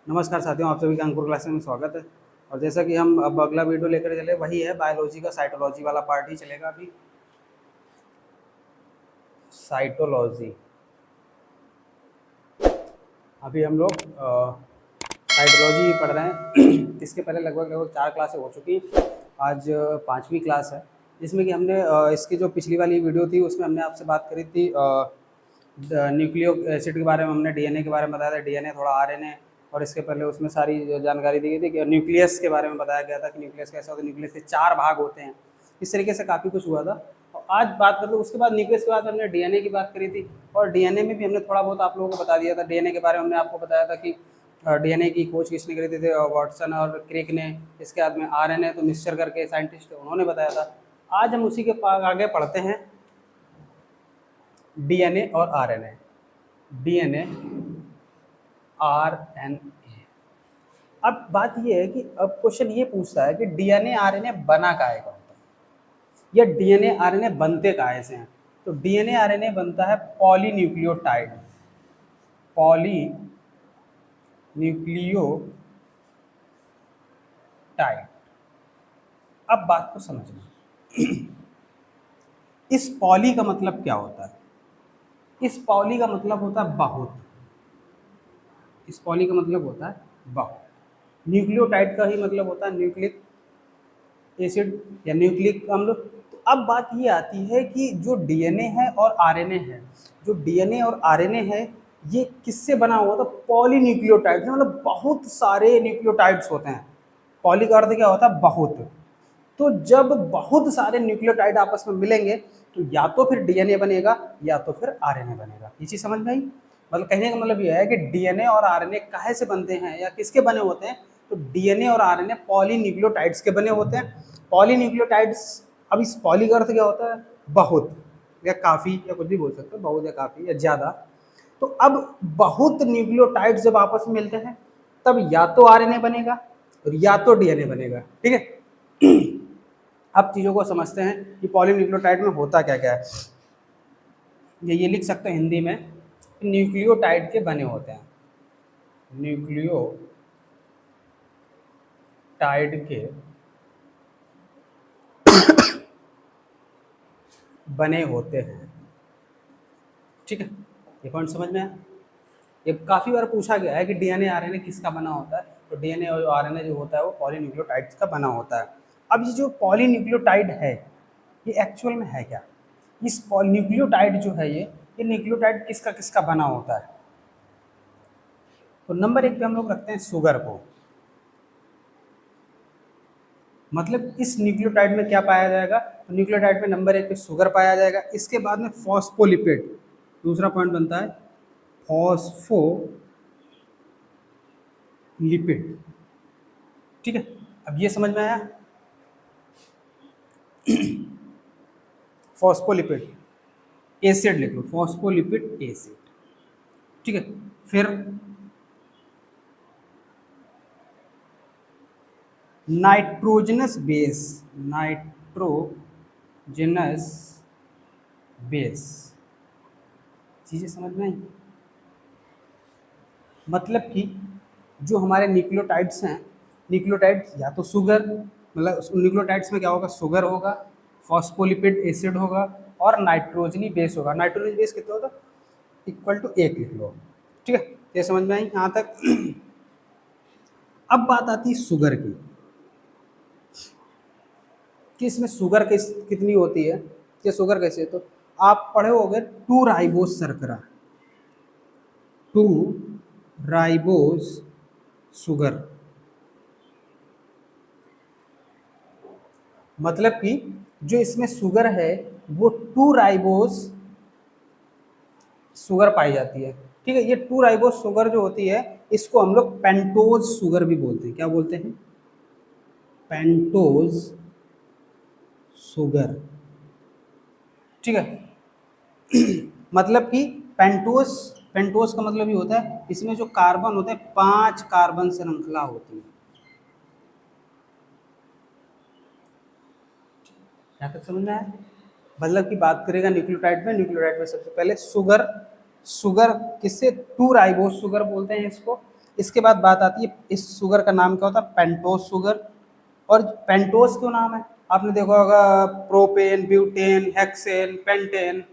नमस्कार साथियों, आप सभी का अंकुर क्लासेस में स्वागत है। और जैसा कि हम अब अगला वीडियो लेकर चले, वही है बायोलॉजी का साइटोलॉजी वाला पार्ट ही चलेगा अभी। साइटोलॉजी अभी हम लोग साइटोलॉजी पढ़ रहे हैं। इसके पहले लगभग 4 क्लासें हो चुकी। आज 5वीं क्लास है, जिसमें कि हमने इसकी जो पिछली वाली वीडियो थी उसमें हमने आपसे बात करी थी न्यूक्लियो एसिड के बारे में। हमने डीएनए के बारे में बताया था, डीएनए थोड़ा आरएनए, और इसके पहले उसमें सारी जानकारी दी गई थी कि न्यूक्लियस के बारे में बताया गया था कि न्यूक्लियस कैसा होता है, न्यूक्लियस के 4 भाग होते हैं। इस तरीके से काफ़ी कुछ हुआ था। और आज बात करते हैं उसके बाद न्यूक्लियस के बाद हमने डीएनए की बात करी थी, और डीएनए में भी हमने थोड़ा बहुत आप लोगों को बता दिया था। डीएनए के बारे में हमने आपको बताया था कि डीएनए की खोज किसने करी थी, वाटसन और क्रिक ने। इसके बाद में आरएनए तो मिक्सचर करके साइंटिस्ट उन्होंने बताया था। आज हम उसी के आगे पढ़ते हैं डीएनए और आरएनए। DNA RNA. अब बात ये है कि अब क्वेश्चन ये पूछता है कि डीएनए आरएनए बना काहे का होता है, या डीएनए आरएनए बनते काहे से हैं। तो डीएनए आरएनए बनता है पॉलीन्यूक्लियोटाइड। पॉलीन्यूक्लियोटाइड। अब बात को समझना। इस पॉली का मतलब क्या होता है? इस पॉली का मतलब होता है बहुत। इस पॉली का मतलब होता है बहुत। न्यूक्लियोटाइड का ही मतलब होता है न्यूक्लिक एसिड या न्यूक्लिक अम्ल। तो अब बात ये आती है कि जो डीएनए है और आरएनए है, जो डीएनए और आरएनए है, ये किससे बना हुआ था? पॉलीन्यूक्लियोटाइड से, मतलब बहुत सारे न्यूक्लियोटाइड्स होते हैं। पॉली का अर्थ क्या होता है? बहुत। तो जब बहुत सारे न्यूक्लियोटाइड आपस में मिलेंगे तो या तो फिर डीएनए बनेगा या तो फिर आरएनए बनेगा। ये चीज समझ में आई? मतलब कहने का मतलब यह है कि डीएनए और आरएनए काहे से बनते हैं या किसके बने होते हैं? तो डीएनए और आरएनए पॉलीन्यूक्लियोटाइड्स के बने होते हैं। पॉलीन्यूक्लियोटाइड्स, अब इस पॉली का अर्थ क्या होता है? बहुत या काफी, या कुछ भी बोल सकते हो, बहुत या काफी या ज्यादा। तो अब बहुत न्यूक्लियोटाइड्स जब आपस में मिलते हैं तब या तो आरएनए बनेगा और या तो डीएनए बनेगा। ठीक है। अब चीजों को समझते हैं कि पॉलीन्यूक्लियोटाइड में होता क्या क्या है। ये लिख सकते हैं हिंदी में, न्यूक्लियोटाइड के बने होते हैं। न्यूक्लियोटाइड के बने होते हैं। ठीक है, ये पॉइंट समझ में आया? ये काफी बार पूछा गया है कि डीएनए आरएनए किसका बना होता है। तो डीएनए और आरएनए जो होता है वो पॉलीन्यूक्लियोटाइड्स का बना होता है। अब ये जो पॉलीन्यूक्लियोटाइड है, ये एक्चुअल में है क्या? इस न्यूक्लियोटाइड जो है, ये न्यूक्लियोटाइड किसका किसका बना होता है? तो नंबर 1 पे हम लोग रखते हैं शुगर को। मतलब इस न्यूक्लियोटाइड में क्या पाया जाएगा? तो न्यूक्लियोटाइड में नंबर 1 पे शुगर पाया जाएगा। इसके बाद में फॉस्फोलिपिड, दूसरा पॉइंट बनता है फॉस्फोलिपिड। ठीक है, अब ये समझ में आया? फॉस्फोलिपिड एसिड लिख लो, फॉस्फोलिपिड एसिड। ठीक है, फिर नाइट्रोजनस बेस, नाइट्रोजनस बेस। चीजें समझ में आई? मतलब कि जो हमारे न्यूक्लियोटाइड्स हैं, न्यूक्लियोटाइड्स या तो शुगर, मतलब न्यूक्लियोटाइड्स में क्या होगा? शुगर होगा, फॉस्फोलिपिड एसिड होगा और नाइट्रोजनी बेस होगा। नाइट्रोजनी बेस कितना होगा? इक्वल टू 1 लिख लो। ठीक है, ये समझ में आई यहाँ तक? अब बात आती है शुगर की, कि इसमें शुगर कितनी होती है, कि शुगर कैसे है। तो आप पढ़े होगे 2 राइबोस शर्करा, 2 राइबोस शुगर। मतलब कि जो इसमें शुगर है वो 2 राइबोस शुगर पाई जाती है। ठीक है, ये 2 राइबोस शुगर जो होती है इसको हम लोग पेंटोज शुगर भी बोलते हैं। क्या बोलते हैं? Pentose sugar. ठीक है। मतलब कि पेंटोज, पेंटोज का मतलब ये होता है इसमें जो कार्बन होते हैं 5 कार्बन श्रृंखला होती है। यहाँ तक समझ में आया? मतलब की बात करेगा न्यूक्लियोटाइड में, न्यूक्लियोटाइड में सबसे पहले शुगर, शुगर किससे? 2 राइबोस शुगर बोलते हैं इसको। इसके बाद बात आती है इस शुगर का नाम क्या होता है, पेंटोज शुगर। और पेंटोज क्यों नाम है, आपने देखा होगा propane, butane, hexane, pentane,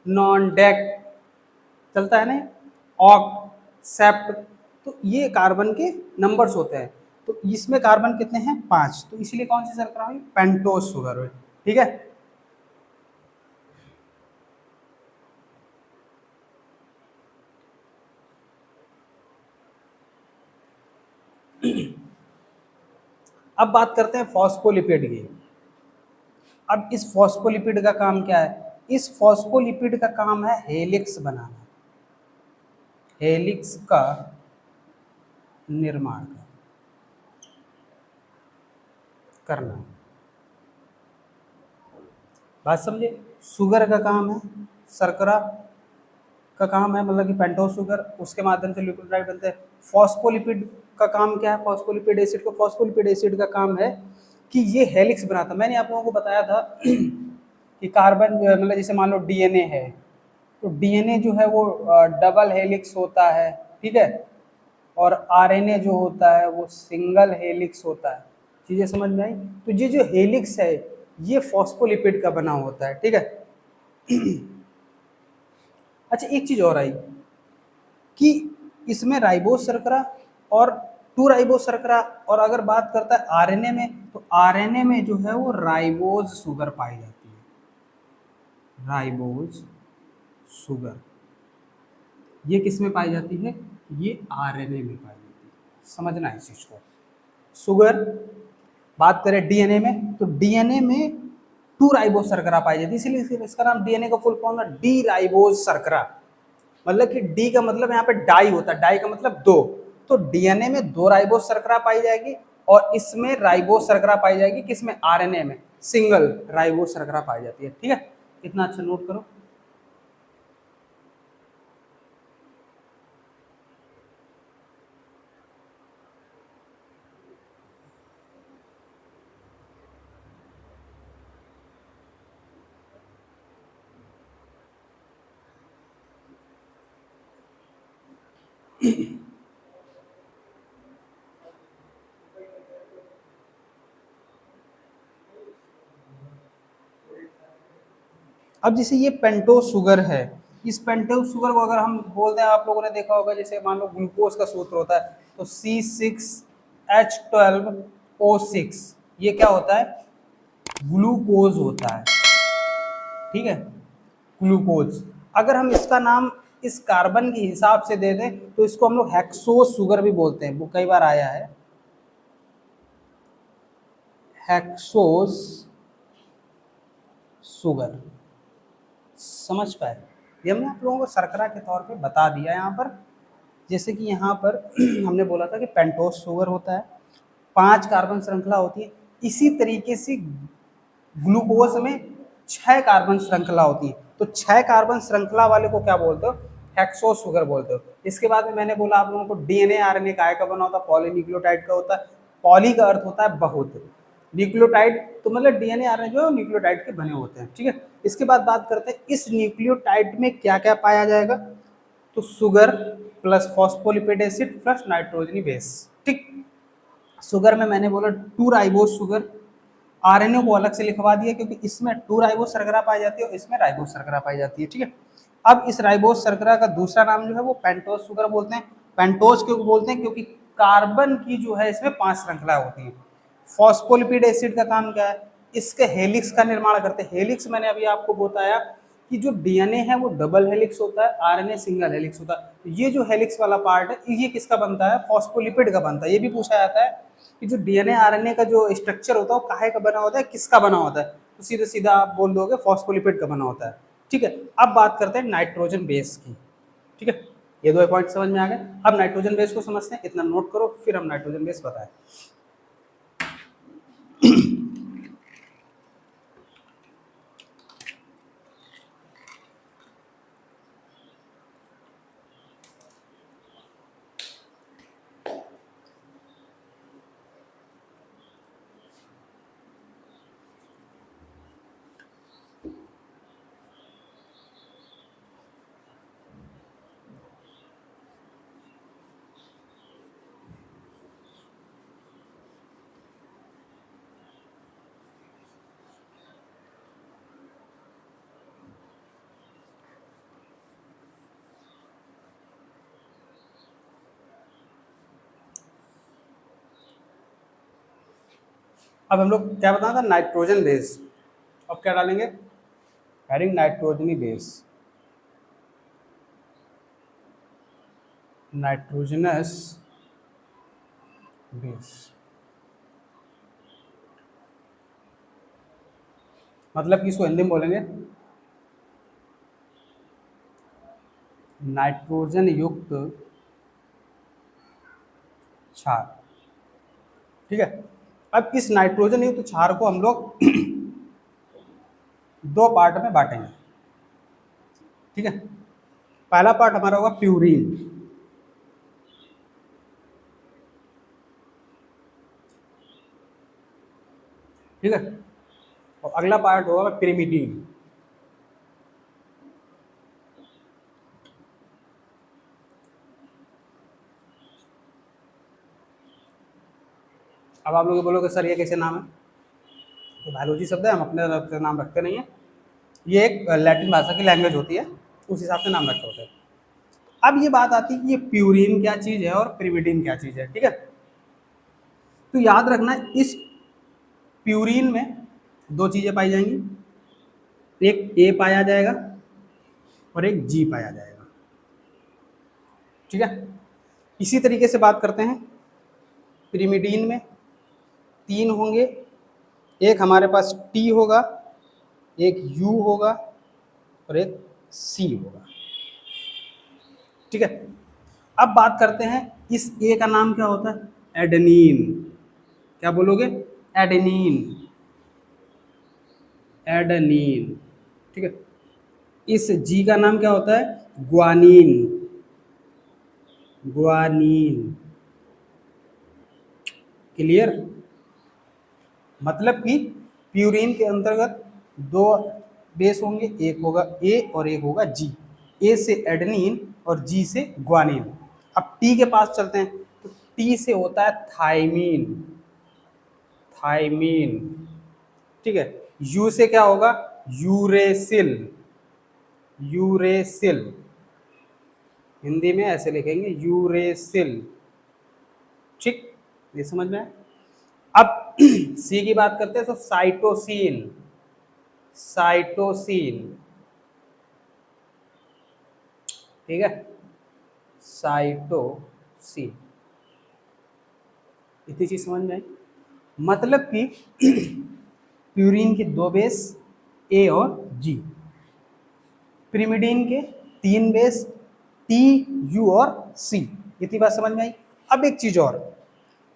non, deck, चलता है ना, ऑक्ट, सेप्ट, तो ये कार्बन के नंबर्स होते हैं। तो इसमें कार्बन कितने हैं, 5, तो इसीलिए कौन सी शर्करा हुई, पेंटोज शुगर हुई। ठीक है। अब बात करते हैं फॉस्फोलिपिड की। अब इस फॉस्फोलिपिड का काम क्या है, इस फॉस्फोलिपिड का काम है हेलिक्स बनाना, हेलिक्स का निर्माण करना। बात समझे, शुगर का काम है, शर्करा का काम है, मतलब कि पेंटोज शुगर, उसके माध्यम से लिपिड बनते हैं। फॉस्फोलिपिड का काम क्या है, फॉस्फोलिपिड एसिड को, फॉस्फोलिपिड एसिड का काम है कि ये हेलिक्स बनाता। मैंने आप लोगों को बताया था कि कार्बन मतलब जैसे मान लो डीएनए है, तो डीएनए जो है वो डबल हेलिक्स होता है, ठीक है, और आरएनए जो होता है वो सिंगल हेलिक्स होता है। चीजें समझ में आई, तो ये जो हेलिक्स है ये फॉस्फोलिपिड का बना होता है, ठीक है। अच्छा, एक चीज और आई कि इसमें राइबोज शर्करा और टू राइबोज शर्करा, और अगर बात करता है आरएनए में, तो आरएनए में जो है वो राइबोज शुगर पाई जाती है, राइबोज शुगर। ये किस में पाई जाती है, ये आरएनए में पाई जाती है, समझना है इस चीज को। शुगर, बात करें डीएनए में, तो डीएनए में टू राइबोज शर्करा पाई जाती है, इसीलिए इसका नाम डीएनए का फुल फॉर्म है डी राइबोज शर्करा। मतलब कि डी का मतलब यहाँ पे डाई होता है, डाई का मतलब दो, तो डीएनए में दो राइबोज शर्करा पाई जाएगी और इसमें राइबोज शर्करा पाई जाएगी, किसमें, आरएनए में सिंगल राइबोज शर्करा पाई जाती है। ठीक है, इतना अच्छा नोट करो। अब जैसे ये पेंटोज शुगर है, इस पेंटोज शुगर को अगर हम बोलते हैं, आप लोगों ने देखा होगा जैसे मान लो ग्लूकोज का सूत्र होता है, तो C6H12O6, ये क्या होता है, ग्लूकोज होता है, ठीक है, ग्लूकोज। अगर हम इसका नाम इस कार्बन के हिसाब से दे दें तो इसको हम लोग हेक्सोज शुगर भी बोलते हैं, वो कई बार आया है, हेक्सोज शुगर। समझ पाए, ये हमने आप लोगों को शर्करा के तौर पे बता दिया यहाँ पर। जैसे कि यहाँ पर हमने बोला था कि पेंटोज शुगर होता है, 5 कार्बन श्रृंखला होती है, इसी तरीके से ग्लूकोज में 6 कार्बन श्रृंखला होती है, तो 6 कार्बन श्रृंखला वाले को क्या बोलते हो, हेक्सोज शुगर बोलते हो। इसके बाद में मैंने बोला आप लोगों को डीएनए आरएनए काय का बना होता है, पॉलीन्यूक्लियोटाइड का होता है। पॉली का अर्थ होता है बहुत, न्यूक्लियोटाइड तो मतलब डीएनए आरएनए जो है न्यूक्लियोटाइड के बने होते हैं, ठीक है। इसके बाद बात करते हैं इस न्यूक्लियोटाइड में क्या क्या पाया जाएगा, तो sugar plus phospholipid acid plus नाइट्रोजनी बेस, ठीक। शुगर में मैंने बोला टू राइबोज शुगर, आरएनए को अलग से लिखवा दिया क्योंकि इसमें टू राइबोज शर्करा पाई जाती है और इसमें राइबोज शर्करा पाई जाती है, ठीक है। अब इस राइबोज शर्करा का दूसरा नाम जो है वो पेंटोज शुगर बोलते हैं। पेंटोज क्यों बोलते हैं, क्योंकि कार्बन की जो है इसमें 5 श्रृंखला होती है। फॉस्फोलिपिड एसिड का काम क्या है, इसके हेलिक्स का निर्माण करते हैं। हेलिक्स मैंने अभी आपको बताया कि जो डीएनए है वो डबल हेलिक्स होता है, आरएनए सिंगल हेलिक्स होता है। तो ये जो हेलिक्स वाला पार्ट है ये किसका बनता है, फॉस्फोलिपिड का बनता है। ये भी पूछा जाता है कि जो डीएनए आरएनए का जो स्ट्रक्चर होता है वो काहे का बना होता है, किसका बना होता है, तो सीधा सीधा आप बोल दोगे फॉस्फोलिपिड का बना होता है, ठीक है। अब बात करते हैं नाइट्रोजन बेस की, ठीक है। ये दो पॉइंट समझ में आ गए। अब नाइट्रोजन बेस को समझते हैं, इतना नोट करो, फिर हम नाइट्रोजन बेस बताएं। अब हम लोग क्या बताना था, नाइट्रोजन बेस। अब क्या डालेंगे, एडिंग नाइट्रोजनी बेस, नाइट्रोजनस बेस। मतलब कि इसको हिंदी में बोलेंगे नाइट्रोजन युक्त क्षार। ठीक है, अब इस नाइट्रोजन युक्त क्षार को हम लोग दो पार्ट में बांटेंगे। ठीक है, पहला पार्ट हमारा होगा प्यूरीन, ठीक है, और अगला पार्ट होगा पिरिमिडीन। अब आप लोग बोलोगे सर ये कैसे नाम है, ये बायोलॉजी शब्द है, हम अपने तरफ से नाम रखते नहीं है, ये एक लैटिन भाषा की लैंग्वेज होती है, उस हिसाब से नाम रखे होते हैं। अब ये बात आती है कि ये प्यूरीन क्या चीज़ है और पिरिमिडीन क्या चीज़ है। ठीक है, तो याद रखना इस प्यूरीन में दो चीज़ें पाई जाएंगी, एक ए पाया जाएगा और एक जी पाया जाएगा। ठीक है, इसी तरीके से बात करते हैं पिरिमिडीन में तीन होंगे, एक हमारे पास टी होगा, एक यू होगा और एक सी होगा। ठीक है, अब बात करते हैं इस ए का नाम क्या होता है, एडेनिन। क्या बोलोगे, एडेनिन, एडेनिन। ठीक है, इस जी का नाम क्या होता है, ग्वानिन, ग्वानिन। क्लियर, मतलब कि प्यूरिन के अंतर्गत दो बेस होंगे, एक होगा ए और एक होगा जी, ए से एडेनिन और जी से ग्वानिन। अब टी के पास चलते हैं, तो टी से होता है थाइमीन, थाइमीन। ठीक है, यू से क्या होगा, यूरेसिल, यूरेसिल, हिंदी में ऐसे लिखेंगे यूरेसिल। ठीक, ये समझ में आया। अब सी की बात करते हैं तो साइटोसिन, साइटोसिन। ठीक है, साइटोसिन, इतनी चीज समझ में आई। मतलब कि प्यूरिन के दो बेस ए और जी, पिरिमिडीन के तीन बेस टी यू और सी। इतनी बात समझ में आई। अब एक चीज और,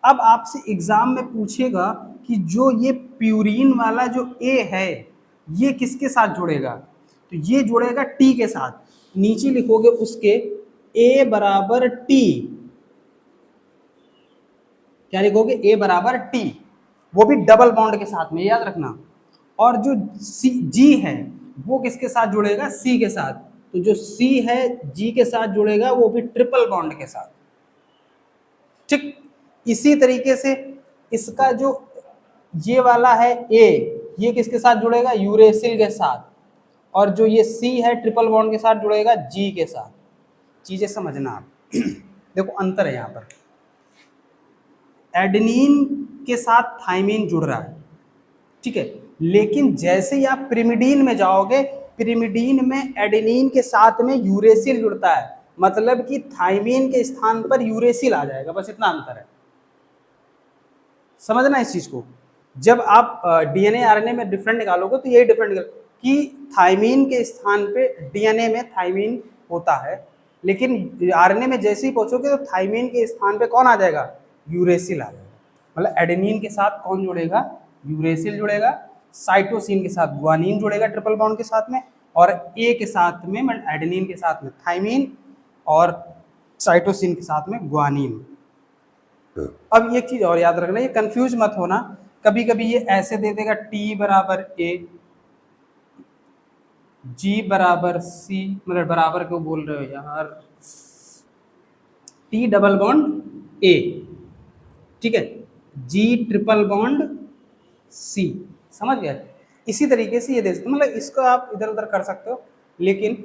अब आपसे एग्जाम में पूछेगा कि जो ये प्यूरिन वाला जो ए है ये किसके साथ जुड़ेगा, तो ये जुड़ेगा टी के साथ, नीचे लिखोगे उसके ए बराबर टी, क्या लिखोगे, ए बराबर टी, वो भी डबल बॉन्ड के साथ में, याद रखना। और जो सी जी है वो किसके साथ जुड़ेगा, सी के साथ, तो जो सी है जी के साथ जुड़ेगा वो भी ट्रिपल बॉन्ड के साथ। ठीक, इसी तरीके से इसका जो ये वाला है ए, ये किसके साथ जुड़ेगा, यूरेसिल के साथ, और जो ये सी है ट्रिपल बॉन्ड के साथ जुड़ेगा जी के साथ। चीजें समझना आप देखो अंतर है यहाँ पर, एडेनिन के साथ थाइमीन जुड़ रहा है, ठीक है, लेकिन जैसे ही आप पिरिमिडीन में जाओगे, पिरिमिडीन में एडेनिन के साथ में यूरेसिल जुड़ता है, मतलब कि थाइमीन के स्थान पर यूरेसिल आ जाएगा, बस इतना अंतर है। समझना इस चीज को, जब आप डीएनए आरएनए में डिफरेंट निकालोगे तो यही डिफरेंट निकाल कि थाइमीन के स्थान पे डीएनए में थाइमीन होता है, लेकिन आरएनए में जैसे ही पहुंचोगे तो थाइमीन के स्थान पे कौन आ जाएगा, यूरेसिल आ जाएगा। मतलब एडेनिन के साथ कौन जुड़ेगा, यूरेसिल जुड़ेगा, साइटोसिन के साथ ग्वानिन जुड़ेगा ट्रिपल बॉन्ड के साथ में, और ए के साथ में एडेनिन के साथ में थाइमीन, और साइटोसिन के साथ में ग्वानिन। अब एक चीज और याद रखना, ये कंफ्यूज मत होना, कभी कभी ये ऐसे दे देगा टी बराबर ए, जी बराबर सी, मतलब बराबर क्यों बोल रहे हो यार, टी डबल बॉन्ड ए, ठीक है, जी ट्रिपल बॉन्ड सी, समझ गया। इसी तरीके से ये दे सकते, मतलब इसको आप इधर उधर कर सकते हो, लेकिन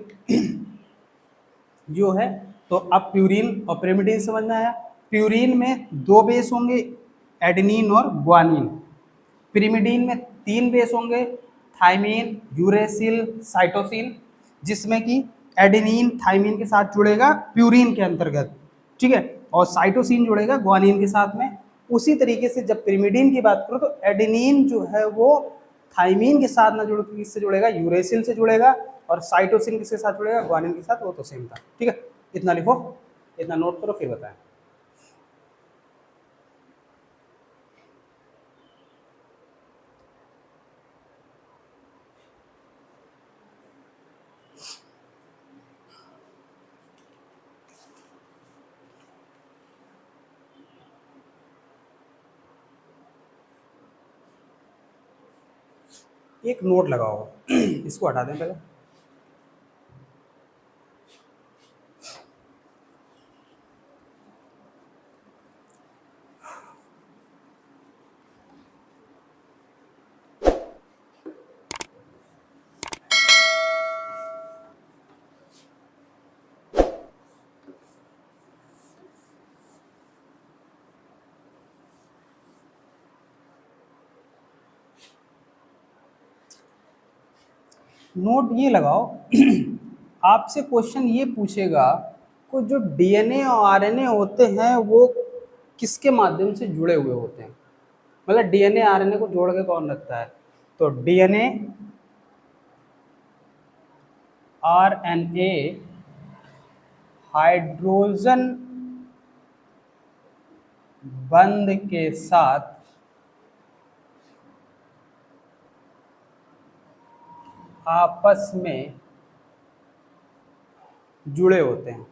जो है तो अब प्यूरिन और पिरिमिडीन समझ में आया। प्यूरिन में दो बेस होंगे, एडेनिन और ग्वानिन, पिरिमिडीन में 3 बेस होंगे, थाइमीन, यूरेसिल, साइटोसिन, जिसमें कि एडेनिन थाइमीन के साथ जुड़ेगा प्यूरिन के अंतर्गत, ठीक है, और साइटोसिन जुड़ेगा ग्वानिन के साथ में। उसी तरीके से जब पिरिमिडीन की बात करो तो एडेनिन जो है वो थाइमीन के साथ ना जुड़ के किससे जुड़ेगा, यूरेसिल से जुड़ेगा, और साइटोसिन किसके साथ जुड़ेगा, ग्वानिन के साथ। वो तो सेम था, ठीक है। इतना लिखो, इतना नोट करो, फिर बताएं। एक नोट लगाओ इसको हटा दें पहले। नोट ये लगाओ आपसे क्वेश्चन ये पूछेगा कि जो डीएनए और आरएनए होते हैं वो किसके माध्यम से जुड़े हुए होते हैं, मतलब डीएनए आरएनए को जोड़ के कौन रखता है। तो डीएनए आरएनए हाइड्रोजन बंध के साथ आपस में जुड़े होते हैं,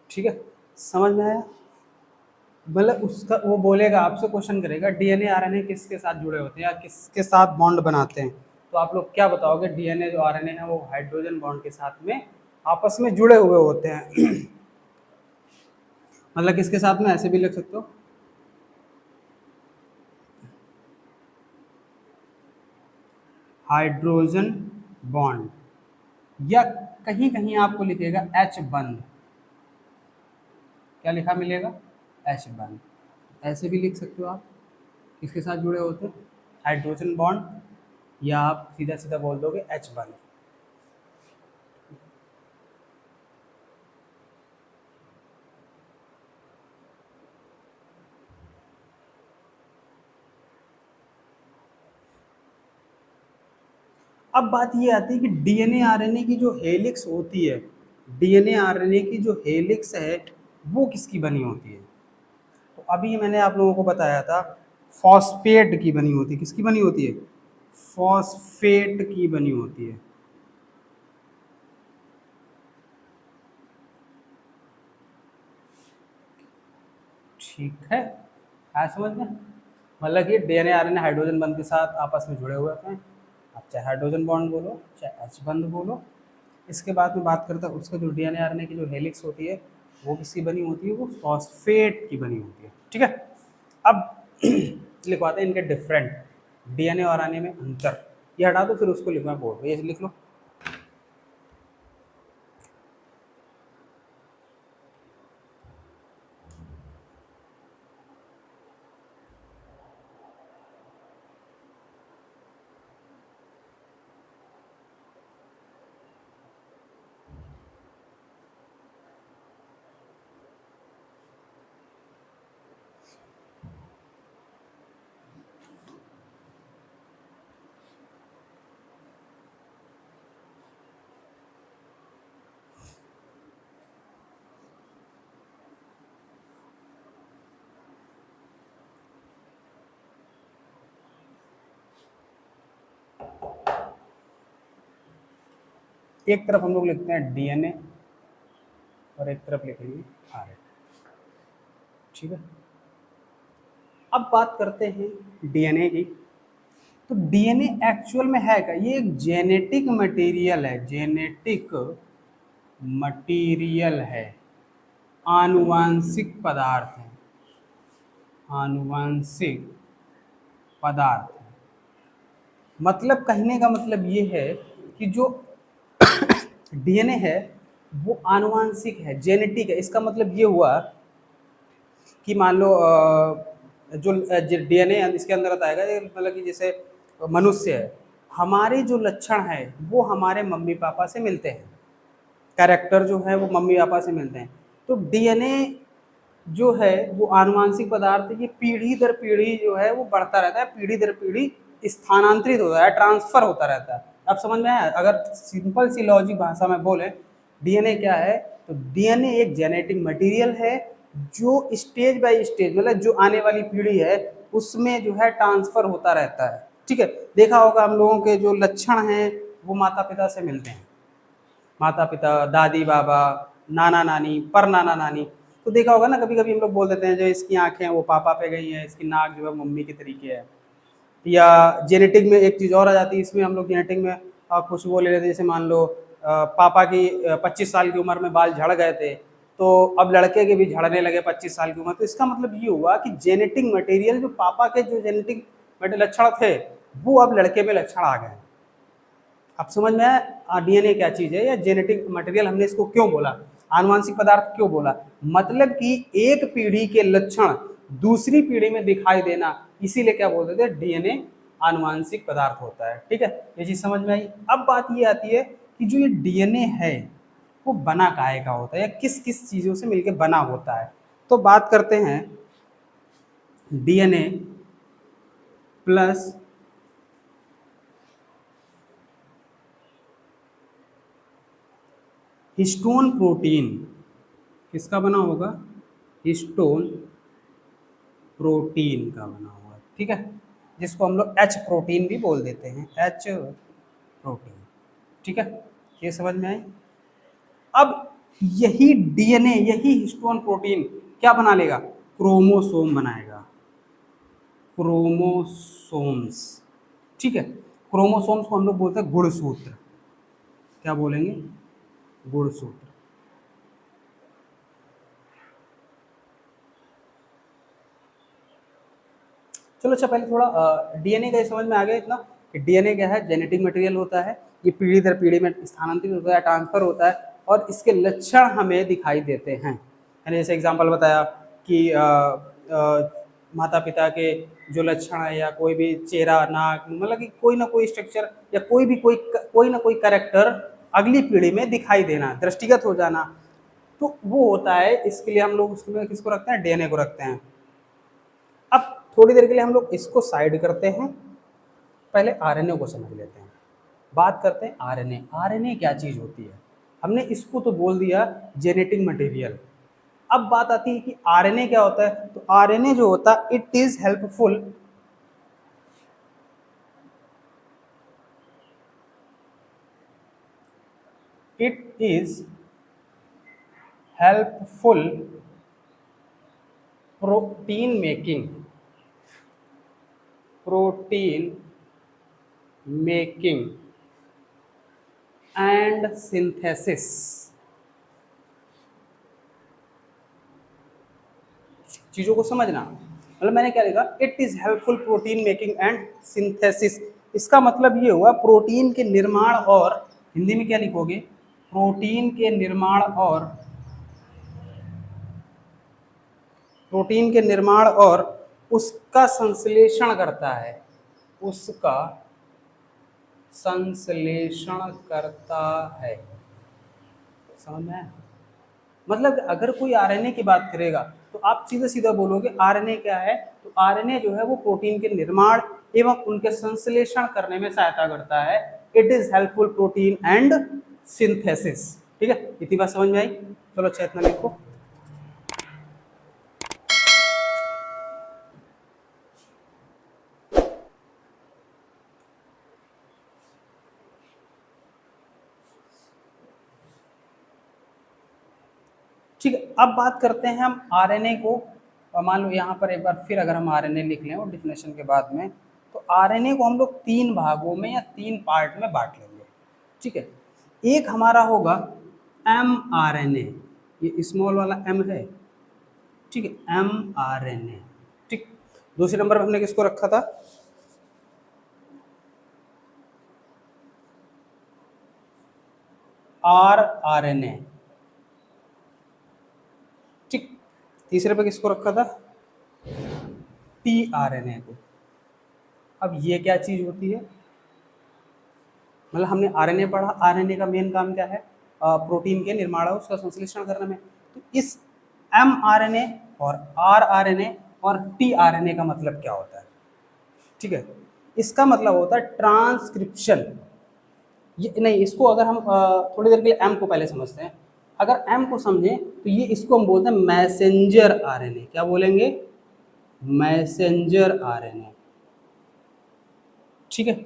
ठीक है, समझ में आया। मतलब उसका वो बोलेगा, आपसे क्वेश्चन करेगा डीएनए आरएनए किसके साथ जुड़े होते हैं या किसके साथ बॉन्ड बनाते हैं, तो आप लोग क्या बताओगे, डीएनए जो आरएनए है वो हाइड्रोजन बॉन्ड के साथ में आपस में जुड़े हुए होते हैं मतलब किसके साथ में, ऐसे भी लिख सकते हो, हाइड्रोजन बॉन्ड, या कहीं कहीं आपको लिखेगा एच बंध, क्या लिखा मिलेगा, एच बंध, ऐसे भी लिख सकते हो आप। किसके साथ जुड़े होते हैं, हाइड्रोजन बॉन्ड, या आप सीधा सीधा बोल दोगे एच बंध। अब बात ये आती है कि डीएनए आरएनए की जो हेलिक्स होती है, डीएनए आरएनए की जो हेलिक्स है वो किसकी बनी होती है। तो अभी मैंने आप लोगों को बताया था फॉस्फेट की बनी होती है, किसकी बनी होती है, फॉस्फेट की बनी होती है, ठीक है, क्या समझ में, मतलब कि डीएनए आरएनए हाइड्रोजन बंध के साथ आपस में जुड़े हुए होते हैं, आप चाहे हाइड्रोजन बॉन्ड बोलो चाहे एच बंध बोलो। इसके बाद में बात करता हूँ उसका जो डीएनए आरएनए की जो हेलिक्स होती है वो किसकी बनी होती है, वो फॉस्फेट की बनी होती है, ठीक है। अब लिखवाते हैं इनके डिफरेंट डीएनए और आरएनए में अंतर, ये हटा दो फिर उसको लिखना बोर्ड पे, ये लिख लो। एक तरफ हम लोग लिखते हैं डीएनए और एक तरफ लिखेंगे आरएनए, ठीक है। अब बात करते हैं डीएनए की। तो डीएनए एक्चुअल में है क्या, ये एक जेनेटिक मटेरियल है, जेनेटिक मटेरियल है, आनुवांशिक पदार्थ है, आनुवांशिक पदार्थ है। मतलब कहने का मतलब ये है कि जो डीएनए है वो आनुवांशिक है, जेनेटिक है। इसका मतलब ये हुआ कि मान लो जो डीएनए इसके अंदर आएगा, मतलब कि जैसे मनुष्य है, हमारे जो लक्षण है वो हमारे मम्मी पापा से मिलते हैं, कैरेक्टर जो है वो मम्मी पापा से मिलते हैं। तो डीएनए जो है वो आनुवांशिक पदार्थ है, ये पीढ़ी दर पीढ़ी जो है वो बढ़ता रहता है, पीढ़ी दर पीढ़ी स्थानांतरित होता है, ट्रांसफर होता रहता है। अब समझ में आया? अगर सिंपल सी लॉजिक भाषा में बोले, डीएनए क्या है, तो डीएनए एक जेनेटिक मटेरियल है जो स्टेज बाय स्टेज, मतलब जो आने वाली पीढ़ी है उसमें जो है ट्रांसफर होता रहता है। ठीक है, देखा होगा हम लोगों के जो लक्षण हैं वो माता पिता से मिलते हैं, माता पिता, दादी बाबा, नाना नानी, पर नाना नानी। तो देखा होगा ना, कभी कभी हम लोग बोल देते हैं जो इसकी आंखें हैं वो पापा पे गई हैं, इसकी नाक जो है मम्मी के तरीके है। या जेनेटिक में एक चीज़ और आ जाती है इसमें, हम लोग जेनेटिक में कुछ वो ले लेते हैं, जैसे मान लो पापा की 25 साल की उम्र में बाल झड़ गए थे, तो अब लड़के के भी झड़ने लगे 25 साल की उम्र। तो इसका मतलब ये हुआ कि जेनेटिक मटेरियल, जो पापा के जो जेनेटिक लक्षण थे वो अब लड़के में लक्षण आ गए। अब समझ में आया डीएनए क्या चीज है या जेनेटिक मटेरियल हमने इसको क्यों बोला, आनुवंशिक पदार्थ क्यों बोला? मतलब कि एक पीढ़ी के लक्षण दूसरी पीढ़ी में दिखाई देना, इसीलिए क्या बोलते थे, डीएनए आनुवंशिक पदार्थ होता है। ठीक है, ये चीज समझ में आई। अब बात ये आती है कि जो ये डीएनए है वो बना काहे का होता है या किस किस चीजों से मिलकर बना होता है। तो बात करते हैं डीएनए प्लस हिस्टोन प्रोटीन। किसका बना होगा? हिस्टोन प्रोटीन का बना हुआ है। ठीक है, जिसको हम लोग एच प्रोटीन भी बोल देते हैं, एच प्रोटीन। ठीक है, ये समझ में आई। अब यही डीएनए, यही हिस्टोन प्रोटीन क्या बना लेगा? क्रोमोसोम बनाएगा, क्रोमोसोम्स। ठीक है, क्रोमोसोम्स को हम लोग बोलते हैं गुणसूत्र। क्या बोलेंगे? गुणसूत्र। चलो अच्छा, पहले थोड़ा डीएनए का समझ में आ गया इतना कि डीएनए क्या है, जेनेटिक मटेरियल होता है, ये पीढ़ी दर पीढ़ी में स्थानांतरित होता है, ट्रांसफर होता है, और इसके लक्षण हमें दिखाई देते हैं। मैंने जैसे एग्जांपल बताया कि माता पिता के जो लक्षण है या कोई भी चेहरा, नाक, मतलब कि कोई ना कोई स्ट्रक्चर या कोई ना कोई कैरेक्टर अगली पीढ़ी में दिखाई देना, दृष्टिगत हो जाना, तो वो होता है। इसके लिए हम लोग उसमें किसको रखते हैं? डीएनए को रखते हैं। अब थोड़ी देर के लिए हम लोग इसको साइड करते हैं, पहले आरएनए को समझ लेते हैं। बात करते हैं आरएनए। आरएनए क्या चीज होती है? हमने इसको तो बोल दिया जेनेटिक मटेरियल। अब बात आती है कि आरएनए क्या होता है। तो आरएनए जो होता है, it is helpful it is helpful protein making, protein making and synthesis. चीजों को समझना, मतलब मैंने क्या लिखा, it is helpful protein making and synthesis. इसका मतलब ये हुआ प्रोटीन के निर्माण और, हिंदी में क्या लिखोगे, प्रोटीन के निर्माण और, प्रोटीन के निर्माण और उसका संश्लेषण करता है, उसका संश्लेषण करता है। समझ में आया? मतलब अगर कोई आरएनए की बात करेगा तो आप सीधा सीधा बोलोगे आरएनए क्या है। तो आरएनए जो है वो प्रोटीन के निर्माण एवं उनके संश्लेषण करने में सहायता करता है। It is helpful protein and synthesis. ठीक है, इतनी बात समझ में आई? चलो अच्छा, इतना लिखो। ठीक है, अब बात करते हैं हम आरएनए को। मान लो यहाँ पर एक बार फिर अगर हम आरएनए लिख लें और डिफिनेशन के बाद में, तो आरएनए को हम लोग तीन भागों में या तीन पार्ट में बांट लेंगे। ठीक है, एक हमारा होगा एम आर एन ए, ये स्मॉल वाला एम है। ठीक है, एम आर एन ए। ठीक, दूसरे नंबर पर हमने किसको रखा था? R R N A. ठीक, तीसरे पे किसको रखा था? टीआरएनए को। अब ये क्या चीज होती है? मतलब हमने आरएनए पढ़ा, आरएनए का मेन काम क्या है? प्रोटीन के निर्माण और उसका संश्लेषण करने में। तो इस एमआरएनए और आरआरएनए और टीआरएनए का मतलब क्या होता है? ठीक है, इसका मतलब होता है ट्रांसक्रिप्शन। ये नहीं, इसको अगर हम थोड़ी देर के लिए एम को पहले समझते हैं। अगर एम को समझें तो ये इसको हम बोलते हैं मैसेंजर आरएनए। क्या बोलेंगे? Messenger RNA. ठीक है,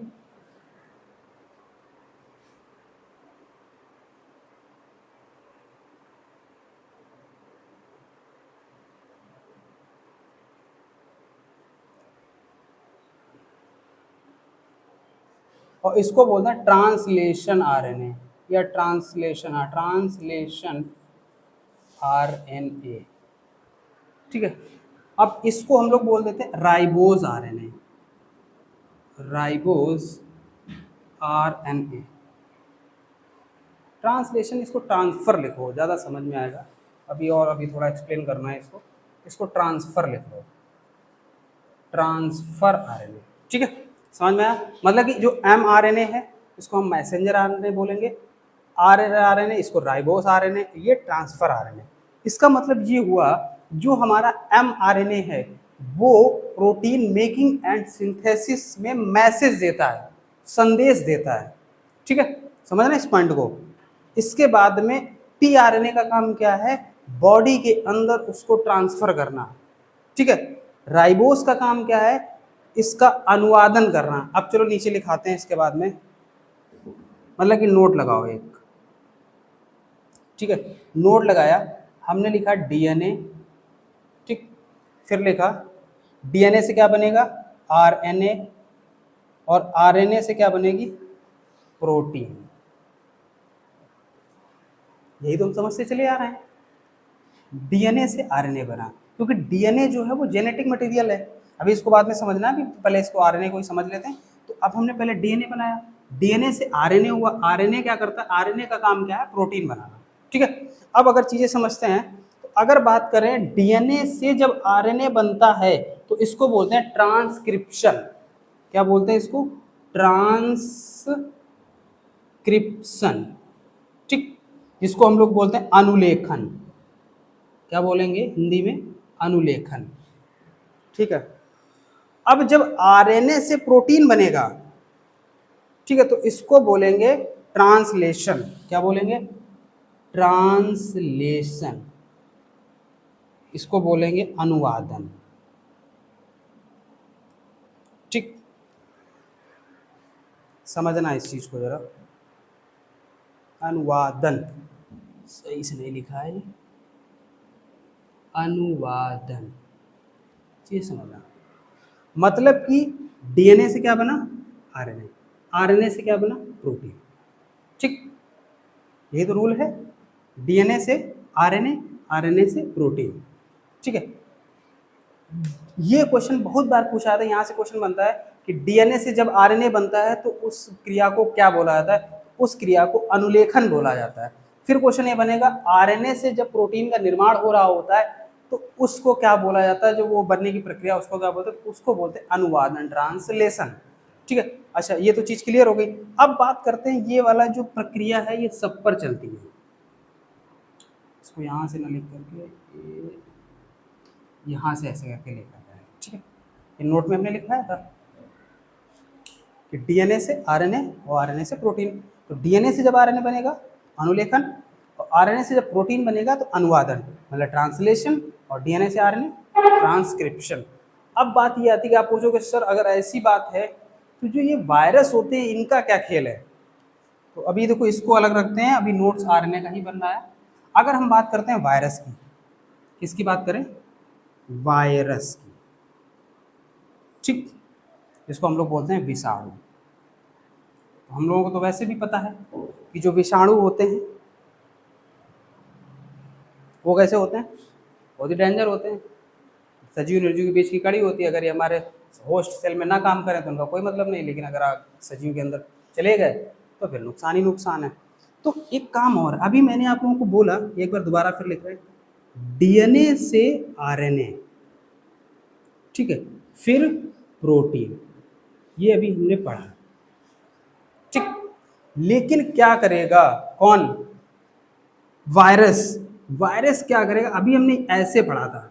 और इसको बोलते हैं ट्रांसलेशन आरएनए या ट्रांसलेशन आरएनए। ठीक है, अब इसको हम लोग बोल देते हैं ribose RNA, ribose RNA. Translation, इसको ट्रांसफर लिखो, ज़्यादा समझ में आएगा। अभी थोड़ा एक्सप्लेन करना है इसको। इसको ट्रांसफर लिख लो, ट्रांसफर आरएनए। ठीक है, समझ में आया? मतलब कि जो एमआरएनए है इसको हम मैसेंजर आरएनए बोलेंगे, आरएनए इसको राइबोस आरएनए, ये ट्रांसफर आरएनए। इसका मतलब ये हुआ, जो हमारा एमआरएनए है वो प्रोटीन मेकिंग एंड सिंथेसिस में मैसेज देता है, संदेश देता है। ठीक है, समझना इस पॉइंट को। इसके बाद में टीआरएनए का काम क्या है? बॉडी के अंदर उसको ट्रांसफर करना। ठीक है, राइबोस का काम क्या है? इसका अनुवादन करना। अब चलो नीचे लिखाते हैं इसके बाद में, मतलब कि नोट लगाओ एक। ठीक है, नोट लगाया, हमने लिखा डीएनए। ठीक, फिर लिखा डीएनए से क्या बनेगा? आरएनए, और आरएनए से क्या बनेगी? प्रोटीन। यही तो हम समझते चले आ रहे हैं, डीएनए से आरएनए बना, क्योंकि डीएनए जो है वो जेनेटिक मटेरियल है। अभी इसको बाद में समझना है, अभी पहले इसको आरएनए को ही समझ लेते हैं। तो अब हमने पहले डीएनए बनाया, डीएनए से आरएनए हुआ। आरएनए क्या करता है? आरएनए का काम क्या है? प्रोटीन बनाना। ठीक है, अब अगर चीजें समझते हैं तो अगर बात करें डीएनए से जब आरएनए बनता है तो इसको बोलते हैं ट्रांसक्रिप्शन। क्या बोलते हैं इसको? ट्रांसक्रिप्शन। ठीक, जिसको हम लोग बोलते हैं अनुलेखन। क्या बोलेंगे हिंदी में? अनुलेखन। ठीक है, अब जब आरएनए से प्रोटीन बनेगा, ठीक है, तो इसको बोलेंगे ट्रांसलेशन। क्या बोलेंगे? ट्रांसलेशन। इसको बोलेंगे अनुवादन। ठीक, समझना इस चीज को जरा। अनुवादन, सही से नहीं लिखा है, अनुवादन, ये समझना। मतलब कि डीएनए से क्या बना? आरएनए, आरएनए से क्या बना? प्रोटीन। ठीक, यही तो रूल है, डीएनए से आरएनए, आरएनए से प्रोटीन। ठीक है, ये क्वेश्चन बहुत बार पूछा था। यहाँ से क्वेश्चन बनता है कि डीएनए से जब आरएनए बनता है तो उस क्रिया को क्या बोला जाता है? उस क्रिया को अनुलेखन बोला जाता है। फिर क्वेश्चन ये बनेगा, आरएनए से जब प्रोटीन का निर्माण हो रहा होता है तो उसको क्या बोला जाता है? जो वो बनने की प्रक्रिया, उसको क्या बोलते हैं? उसको बोलते हैं अनुवादन, ट्रांसलेशन। ठीक है, अच्छा, ये तो चीज क्लियर हो गई। अब बात करते हैं, ये वाला जो प्रक्रिया है ये सब पर चलती है। इसको यहाँ से ना लिख करके यहाँ से ऐसे करके लिखा है। ठीक है, ये नोट में हमने लिखवाया था कि डीएनए से आरएनए और आरएनए से प्रोटीन। तो डीएनए से जब आरएनए बनेगा अनुलेखन, और आरएनए से जब प्रोटीन बनेगा तो अनुवादन, मतलब ट्रांसलेशन, और डीएनए से आरएनए ट्रांसक्रिप्शन। अब बात ये आती है कि आप पूछोगे सर अगर ऐसी बात है तो जो ये वायरस होते हैं इनका क्या खेल है? तो अभी देखो इसको अलग रखते हैं, अभी नोट्स आरएनए का ही बन रहा है। अगर हम बात करते हैं वायरस की, किसकी बात करें? वायरस की। ठीक, इसको हम लोग बोलते हैं विषाणु। तो हम लोगों को तो वैसे भी पता है कि जो विषाणु होते हैं वो कैसे होते हैं? बहुत ही डेंजर होते हैं, सजीव निर्जीव के बीच की कड़ी होती है। अगर ये हमारे होस्ट सेल में ना काम करें तो उनका कोई मतलब नहीं, लेकिन अगर आप सजीव के अंदर चले गए तो फिर नुकसान ही नुकसान है। तो एक काम और, अभी मैंने आप लोगों को बोला, एक बार दोबारा फिर लिख रहे हैं, डीएनए से आरएनए, ठीक है, फिर प्रोटीन, ये अभी हमने पढ़ा, ठीक। लेकिन क्या करेगा कौन, वायरस, वायरस क्या करेगा, अभी हमने ऐसे पढ़ा था,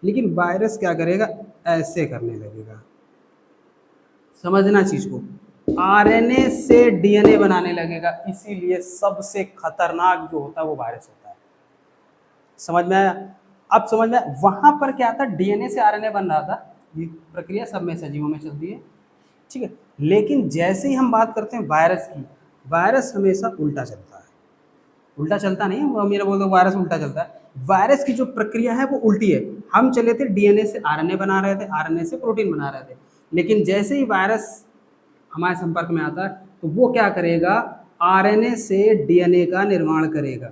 लेकिन वायरस क्या करेगा, ऐसे करने लगेगा। समझना चीज को, आरएनए से डीएनए बनाने लगेगा, इसीलिए सबसे खतरनाक जो होता है वो वायरस होता है। समझ में आया? अब समझ में, वहां पर क्या था, डीएनए से आरएनए बन रहा था, ये प्रक्रिया सब में सजीवों में चलती है, ठीक है। लेकिन जैसे ही हम बात करते हैं वायरस की, वायरस हमेशा उल्टा चलता है। उल्टा चलता नहीं है, वो मेरा बोल दो वायरस उल्टा चलता है, वायरस की जो प्रक्रिया है वो उल्टी है। हम चले थे डीएनए से आरएनए बना रहे थे, आरएनए से प्रोटीन बना रहे थे, लेकिन जैसे ही वायरस हमारे संपर्क में आता है तो वो क्या करेगा, आरएनए से डीएनए का निर्माण करेगा।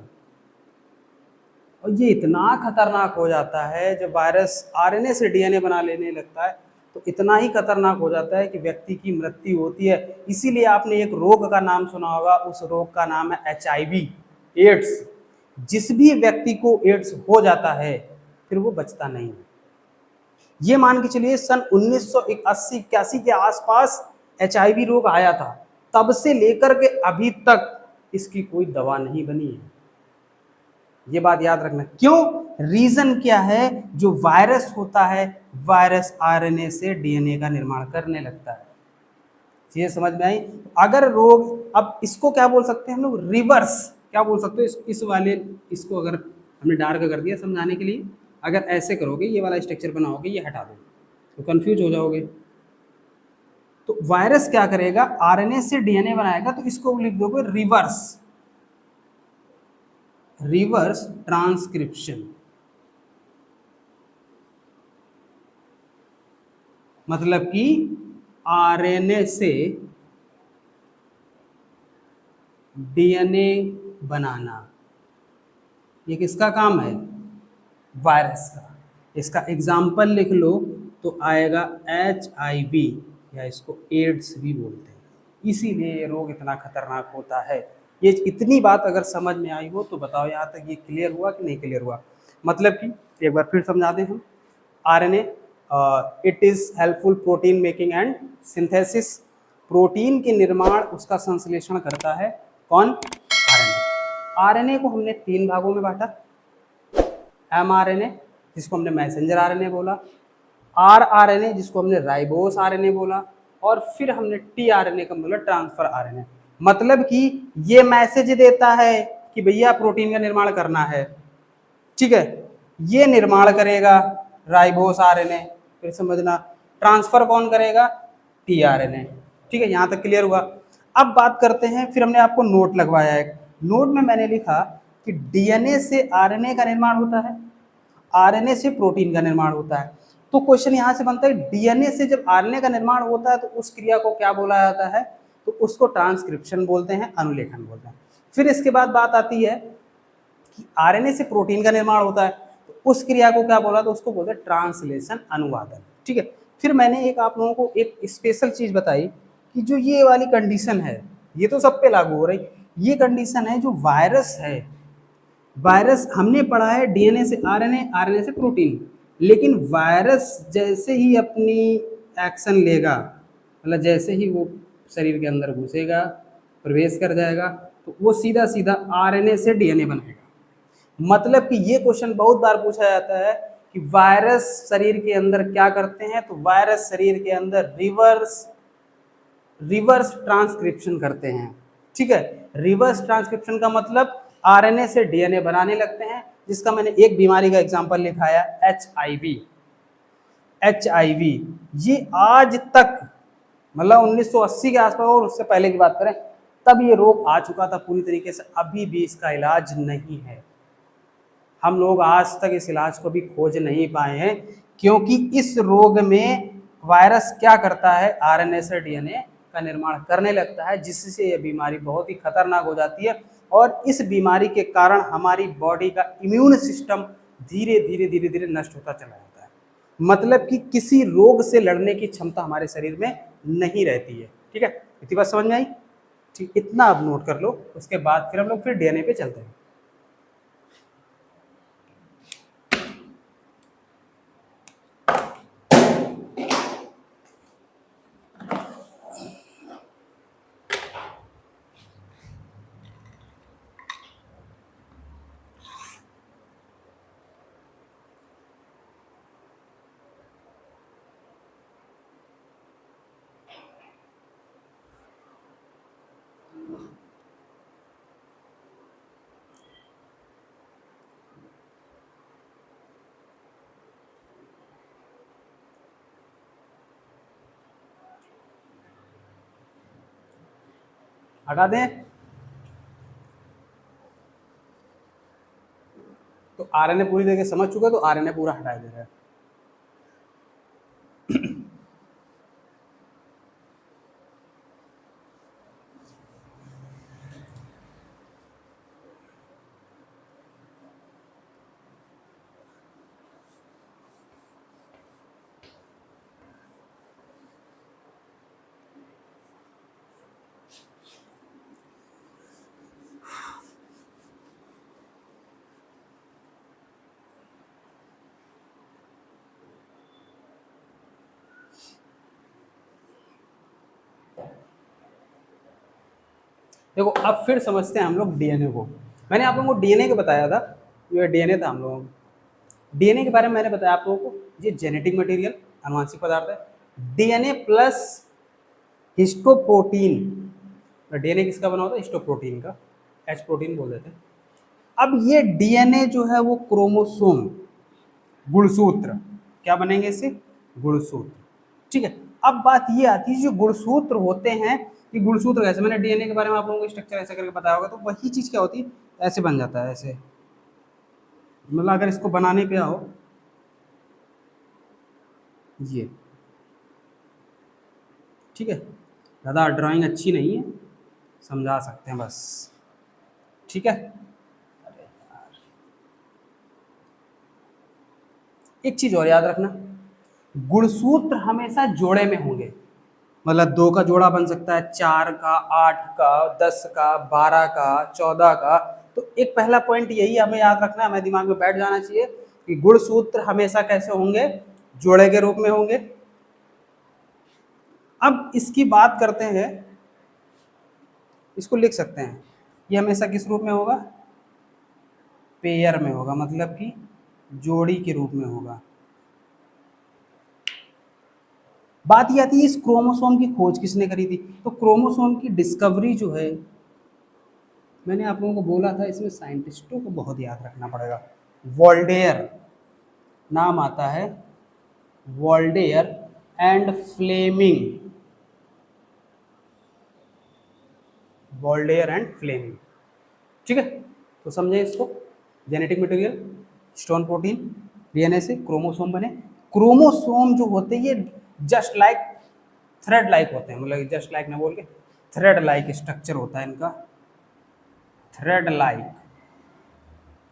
और ये इतना खतरनाक हो जाता है जब वायरस आरएनए से डीएनए बना लेने लगता है, तो इतना ही खतरनाक हो जाता है कि व्यक्ति की मृत्यु होती है। इसीलिए आपने एक रोग का नाम सुना होगा, उस रोग का नाम है एचआईवी, एड्स। जिस भी व्यक्ति को एड्स हो जाता है फिर वो बचता नहीं है। ये मान के चलिए सन 1980-81 के आसपास एचआईवी रोग आया था, तब से लेकर के अभी तक इसकी कोई दवा नहीं बनी है। ये बात याद रखना, क्यों, रीजन क्या है, जो वायरस होता है, वायरस आरएनए से डीएनए का निर्माण करने लगता है। ये समझ में आई? अगर रोग, अब इसको क्या बोल सकते हैं हम लोग, रिवर्स, क्या बोल सकते हो इस वाले, इसको अगर हमने डार्क कर दिया समझाने के लिए, अगर ऐसे करोगे, ये वाला स्ट्रक्चर बनाओगे, ये हटा दो तो कंफ्यूज हो जाओगे। तो वायरस क्या करेगा, आरएनए से डीएनए बनाएगा, तो इसको लिख दोगे रिवर्स, रिवर्स ट्रांसक्रिप्शन। मतलब कि आरएनए से डीएनए बनाना, ये किसका काम है, वायरस का। इसका एग्जाम्पल लिख लो तो आएगा एचआईवी, या इसको एड्स भी बोलते हैं। इसीलिए ये रोग इतना खतरनाक होता है। ये इतनी बात अगर समझ में आई हो तो बताओ यहाँ तक ये क्लियर हुआ कि नहीं क्लियर हुआ? मतलब कि एक बार फिर समझा दें हम, RNA, it is helpful protein making and synthesis, protein के निर्माण उसका संश्लेषण करता है कौन, आरएनए। आरएनए को हमने 3 भागों में बांटा, एमआरएनए जिसको हमने मैसेंजर आरएनए बोला, आरआरएनए जिसको हमने राइबोस आरएनए बोला, और फिर हमने टीआरएनए का बोला ट्रांसफर आरएनए। मतलब कि ये मैसेज देता है कि भैया प्रोटीन का निर्माण करना है, ठीक है, ये निर्माण करेगा राइबोस आरएनए, फिर समझना ट्रांसफर कौन करेगा, टीआरएनए। ठीक है, यहां तक क्लियर हुआ? अब बात करते हैं, फिर हमने आपको नोट लगवाया है, नोट में मैंने लिखा कि डीएनए से आरएनए का निर्माण होता है, आरएनए से प्रोटीन का निर्माण होता है। तो क्वेश्चन यहां से बनता है, डीएनए से जब आरएनए का निर्माण होता है तो उस क्रिया को क्या बोला जाता है, तो उसको ट्रांसक्रिप्शन बोलते हैं, अनुलेखन बोलते हैं। फिर इसके बाद बात आती है कि आरएनए से प्रोटीन का निर्माण होता है, तो उस क्रिया को क्या बोला, तो उसको बोलते हैं ट्रांसलेशन, अनुवादन। ठीक है, फिर मैंने एक आप लोगों को एक स्पेशल चीज बताई कि जो ये वाली कंडीशन है, ये तो सब पे लागू हो रही, ये कंडीशन है जो वायरस है, वायरस हमने पढ़ा है डीएनए से आरएनए, आरएनए से प्रोटीन, लेकिन वायरस जैसे ही अपनी एक्शन लेगा, मतलब जैसे ही वो शरीर के अंदर घुसेगा, प्रवेश कर जाएगा, तो वो सीधा सीधा आरएनए से डीएनए बनाएगा। मतलब कि ये क्वेश्चन बहुत बार पूछा जाता है कि वायरस शरीर के अंदर क्या करते हैं, तो वायरस शरीर के अंदर रिवर्स ट्रांसक्रिप्शन करते हैं। ठीक है, रिवर्स ट्रांसक्रिप्शन का मतलब आरएनए से डीएनए बनाने लगते हैं, जिसका मैंने एक बीमारी का एग्जांपल लिखाया, एचआईवी। एचआईवी ये आज तक, मतलब 1980 के आसपास और उससे पहले की बात करें तब ये रोग आ चुका था पूरी तरीके से, अभी भी इसका इलाज नहीं है। हम लोग आज तक इस इलाज को भी खोज नहीं पाए हैं, क्योंकि इस रोग में वायरस क्या करता है, आरएनए से डीएनए का निर्माण करने लगता है, जिससे यह बीमारी बहुत ही खतरनाक हो जाती है। और इस बीमारी के कारण हमारी बॉडी का इम्यून सिस्टम धीरे धीरे धीरे धीरे नष्ट होता चला जाता है। मतलब कि किसी रोग से लड़ने की क्षमता हमारे शरीर में नहीं रहती है। ठीक है, इतनी बात समझ में आई? ठीक, इतना आप नोट कर लो, उसके बाद फिर हम लोग फिर डीएनए पे चलते हैं। हटा दें। तो आरएनए पूरी तरीके से समझ चुके, तो आरएनए पूरा हटा दे रहा है। देखो अब फिर समझते हैं हम लोग डीएनए को। मैंने आप लोगों को डीएनए का बताया था, ये डीएनए था हम लोगों को। डीएनए के बारे में मैंने बताया आप लोगों को, ये जेनेटिक मटेरियल आनुवंशिक पदार्थ है। DNA plus हिस्टोप्रोटीन। डीएनए किसका बना होता है? हिस्टोप्रोटीन का, एच प्रोटीन बोल देते हैं। अब ये डीएनए जो है वो क्रोमोसोम, गुणसूत्र, क्या बनेंगे इससे? गुणसूत्र। ठीक है, अब बात ये आती है जो गुणसूत्र होते हैं, कि गुणसूत्र कैसे, मैंने डीएनए के बारे में आप लोगों को स्ट्रक्चर ऐसे करके बताया होगा, तो वही चीज क्या होती है, ऐसे बन जाता है, ऐसे। मतलब अगर इसको बनाने पे आओ, ये ठीक है, ज़्यादा ड्राइंग अच्छी नहीं है, समझा सकते हैं बस, ठीक है। एक चीज और याद रखना, गुणसूत्र हमेशा जोड़े में होंगे। मतलब 2 का जोड़ा बन सकता है, 4 का, 8 का, 10 का, 12 का, 14 का। तो एक पहला पॉइंट यही हमें याद रखना है, हमें दिमाग में बैठ जाना चाहिए कि गुणसूत्र हमेशा कैसे होंगे? जोड़े के रूप में होंगे। अब इसकी बात करते हैं, इसको लिख सकते हैं, ये हमेशा किस रूप में होगा? पेयर में होगा, मतलब कि जोड़ी के रूप में होगा। बात ये आती है इस क्रोमोसोम की खोज किसने करी थी? तो क्रोमोसोम की डिस्कवरी जो है, मैंने आप लोगों को बोला था, इसमें साइंटिस्टों को बहुत याद रखना पड़ेगा। वॉल्डेयर नाम आता है, वॉल्डेयर एंड फ्लेमिंग, वॉल्डेयर एंड फ्लेमिंग, ठीक है। तो समझे इसको, genetic material, stone protein, DNA से क्रोमोसोम बने। क्रोमोसोम जो होते हैं ये जस्ट लाइक थ्रेड लाइक होते हैं, मतलब जस्ट लाइक ना बोल के, थ्रेड लाइक स्ट्रक्चर होता है इनका, थ्रेड लाइक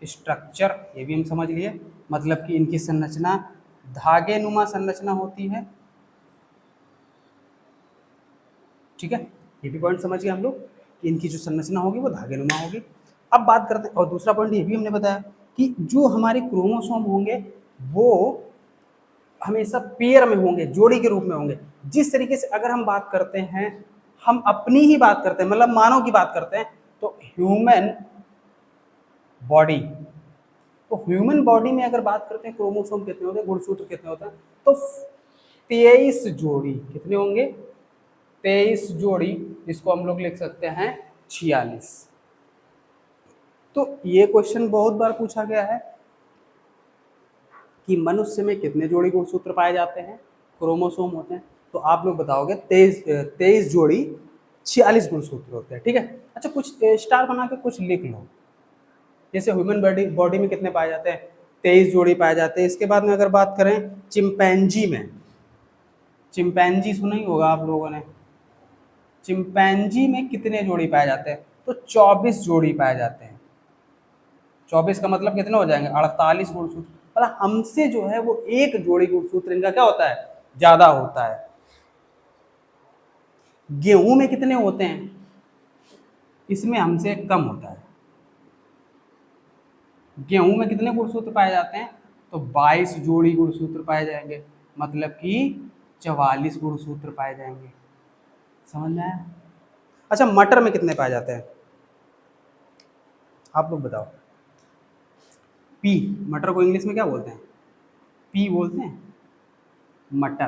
स्ट्रक्चर, ये भी हम समझ लिए। मतलब कि इनकी संरचना धागे नुमा संरचना होती है, ठीक है। ये भी पॉइंट समझ गए हम लोग कि इनकी जो संरचना होगी वो धागे नुमा होगी। अब बात करते हैं, और दूसरा पॉइंट ये भी हमने बताया कि जो हमारे क्रोमोसोम होंगे वो हमेशा पेयर में होंगे, जोड़ी के रूप में होंगे। जिस तरीके से अगर हम बात करते हैं, हम अपनी ही बात करते हैं, मतलब मानव की बात करते हैं, तो ह्यूमन बॉडी, तो ह्यूमन बॉडी में अगर बात करते हैं क्रोमोसोम कितने होते हैं, गुणसूत्र कितने होते हैं, तो 23 जोड़ी। कितने होंगे? 23 जोड़ी, जिसको हम लोग लिख सकते हैं 46। तो ये क्वेश्चन बहुत बार पूछा गया है कि मनुष्य में कितने जोड़ी गुणसूत्र पाए जाते हैं, क्रोमोसोम होते हैं? तो आप लोग बताओगे 23 जोड़ी 46 गुणसूत्र होते हैं, ठीक है। अच्छा, कुछ स्टार बना के कुछ लिख लो, जैसे ह्यूमन बॉडी बॉडी में कितने पाए जाते हैं? 23 जोड़ी पाए जाते हैं। इसके बाद में अगर बात करें चिंपैंजी में, चिंपैंजी सुना ही होगा आप लोगों ने, चिंपैंजी में कितने जोड़ी पाए जाते हैं? तो 24 जोड़ी पाए जाते हैं। 24 का मतलब कितने हो जाएंगे? 48 गुणसूत्र। मतलब हमसे जो है वो एक जोड़ी गुणसूत्र इनका क्या होता है? ज्यादा होता है। गेहूं में कितने होते हैं? इसमें हमसे कम होता है। गेहूं में कितने गुणसूत्र पाए जाते हैं? तो 22 जोड़ी गुणसूत्र पाए जाएंगे, मतलब कि 44 गुणसूत्र पाए जाएंगे। समझ में आया? अच्छा, मटर में कितने पाए जाते हैं? आप लोग बताओ। पी, मटर को इंग्लिश में क्या बोलते हैं? पी बोलते हैं, मटर।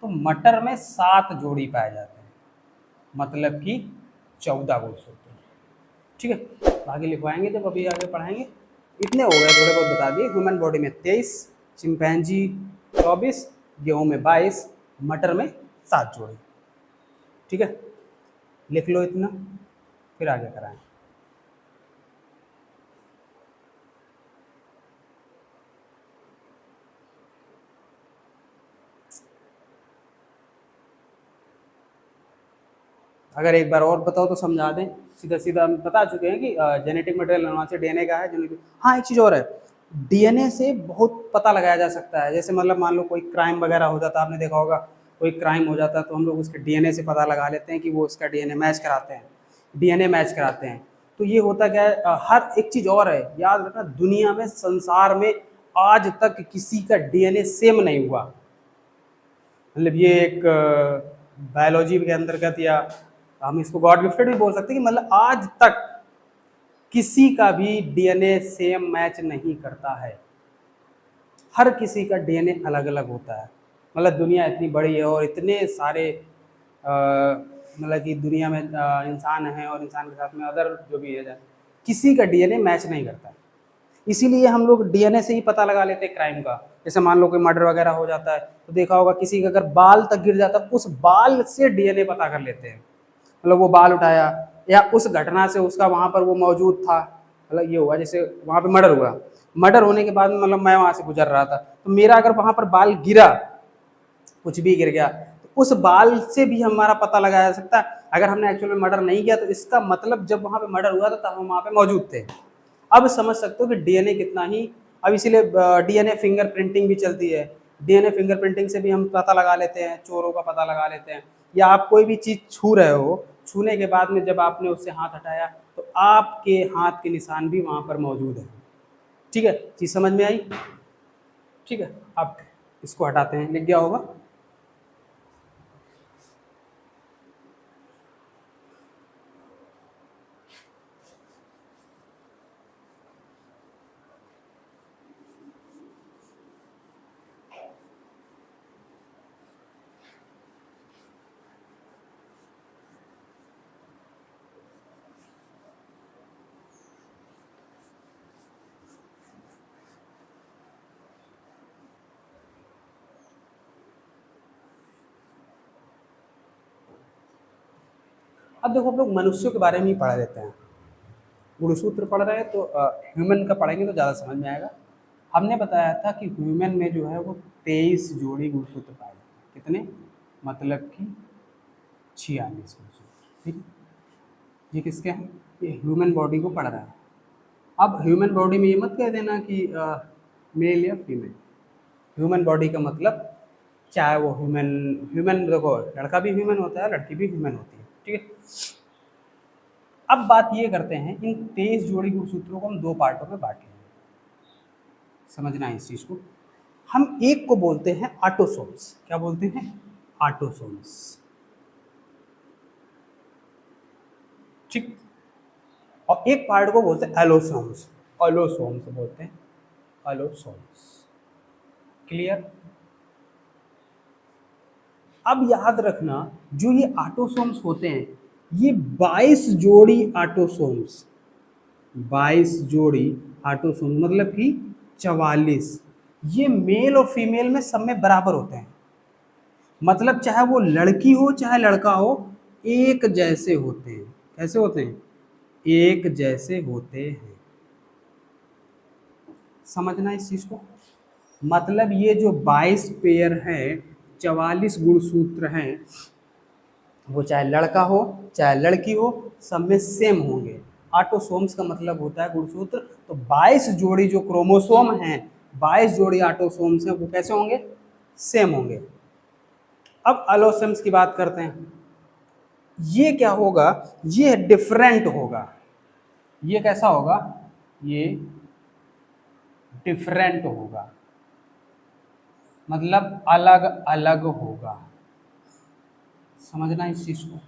तो मटर में 7 जोड़ी पाए जाते हैं, मतलब कि 14 गुणसूत्र। ठीक है, आगे लिखवाएंगे जब अभी आगे पढ़ाएंगे। इतने हो गए, थोड़े बहुत बता दिए। ह्यूमन बॉडी में 23, चिंपैंजी 24, गेहूं में 22, मटर में 7 जोड़े। ठीक है, लिख लो इतना, फिर आगे कराएं। अगर एक बार और बताओ तो समझा दें। सीधा सीधा हम बता चुके हैं कि जेनेटिक मटेरियल अनुवांशिक डीएनए का है। हाँ, एक चीज़ और है, डीएनए से बहुत पता लगाया जा सकता है। जैसे मतलब मान लो कोई क्राइम वगैरह हो जाता है, आपने देखा होगा कोई क्राइम हो जाता है तो हम लोग उसके डीएनए से पता लगा लेते हैं कि वो उसका डीएनए मैच कराते हैं, डीएनए मैच कराते हैं। तो ये होता क्या है, हर एक चीज़ और है, याद रखना, दुनिया में, संसार में आज तक किसी का डीएनए सेम नहीं हुआ। मतलब ये एक बायोलॉजी के अंतर्गत, या हम इसको गॉड गिफ्टेड भी बोल सकते हैं कि मतलब आज तक किसी का भी डीएनए सेम मैच नहीं करता है। हर किसी का डीएनए अलग अलग होता है। मतलब दुनिया इतनी बड़ी है और इतने सारे मतलब कि दुनिया में इंसान हैं, और इंसान के साथ में अदर जो भी है, किसी का डीएनए मैच नहीं करता है। इसीलिए हम लोग डीएनए से ही पता लगा लेते हैं क्राइम का। जैसे मान लो कोई मर्डर वगैरह हो जाता है तो देखा होगा किसी का अगर बाल तक गिर जाता है, उस बाल से डीएनए पता कर लेते हैं। मतलब वो बाल उठाया या उस घटना से उसका वहाँ पर वो मौजूद था। मतलब ये हुआ, जैसे वहाँ पे मर्डर हुआ, मर्डर होने के बाद में मतलब मैं वहाँ से गुजर रहा था, तो मेरा अगर वहाँ पर बाल गिरा, कुछ भी गिर गया, तो उस बाल से भी हमारा पता लगाया जा सकता है। अगर हमने एक्चुअल में मर्डर नहीं किया तो इसका मतलब जब वहाँ पे मर्डर हुआ था तब हम वहाँ पे मौजूद थे। अब समझ सकते हो कि डीएनए कितना ही, अब इसीलिए डीएनए फिंगर प्रिंटिंग भी चलती है। डीएनए फिंगर प्रिंटिंग से भी हम पता लगा लेते हैं, चोरों का पता लगा लेते हैं। या आप कोई भी चीज़ छू रहे हो, छूने के बाद में जब आपने उससे हाथ हटाया तो आपके हाथ के निशान भी वहाँ पर मौजूद है। ठीक है, चीज़ समझ में आई? ठीक है, अब इसको हटाते हैं, लिख गया होगा। अब देखो, हम लोग मनुष्यों के बारे में ही पढ़ा देते हैं। गुणसूत्र पढ़ रहे हैं तो ह्यूमन का पढ़ेंगे तो ज़्यादा समझ में आएगा। हमने बताया था कि ह्यूमन में जो है वो 23 जोड़ी गुणसूत्र पाए जाते हैं। कितने? मतलब कि 46 गुणसूत्र। ठीक है, ये किसके हैं? ये ह्यूमन बॉडी को पढ़ रहा है। अब ह्यूमन बॉडी में ये मत कह देना कि मेल या फीमेल। ह्यूमन बॉडी का मतलब चाहे वो ह्यूमन, ह्यूमन देखो, लड़का भी ह्यूमन होता है, लड़की भी ह्यूमन होती है। ठीक है, अब बात ये करते हैं, इन 23 जोड़ी गुणसूत्रों को हम 2 पार्टों में बांट लेंगे। समझना है इस चीज को। हम एक को बोलते हैं ऑटोसोम्स। क्या बोलते हैं? ऑटोसोम्स। ठीक, और एक पार्ट को बोलते हैं एलोसोम्स। एलोसोम्स बोलते हैं, एलोसोम्स। क्लियर? अब याद रखना, जो ये ऑटोसोम्स होते हैं, ये 22 जोड़ी ऑटोसोम्स, 22 जोड़ी ऑटोसोम मतलब कि 44, ये मेल और फीमेल में सब में बराबर होते हैं। मतलब चाहे वो लड़की हो चाहे लड़का हो, एक जैसे होते हैं। कैसे होते हैं? एक जैसे होते हैं। समझना इस चीज को। मतलब ये जो 22 पेयर हैं, 44 गुणसूत्र हैं, वो चाहे लड़का हो चाहे लड़की हो, सब में सेम होंगे। ऑटोसोम्स का मतलब होता है गुणसूत्र। तो 22 जोड़ी जो क्रोमोसोम हैं, 22 जोड़ी ऑटोसोम्स हैं, वो कैसे होंगे? सेम होंगे। अब एलोसोम्स की बात करते हैं। ये क्या होगा? ये डिफरेंट होगा। ये कैसा होगा? ये डिफरेंट होगा, मतलब अलग अलग होगा। समझना इस चीज को।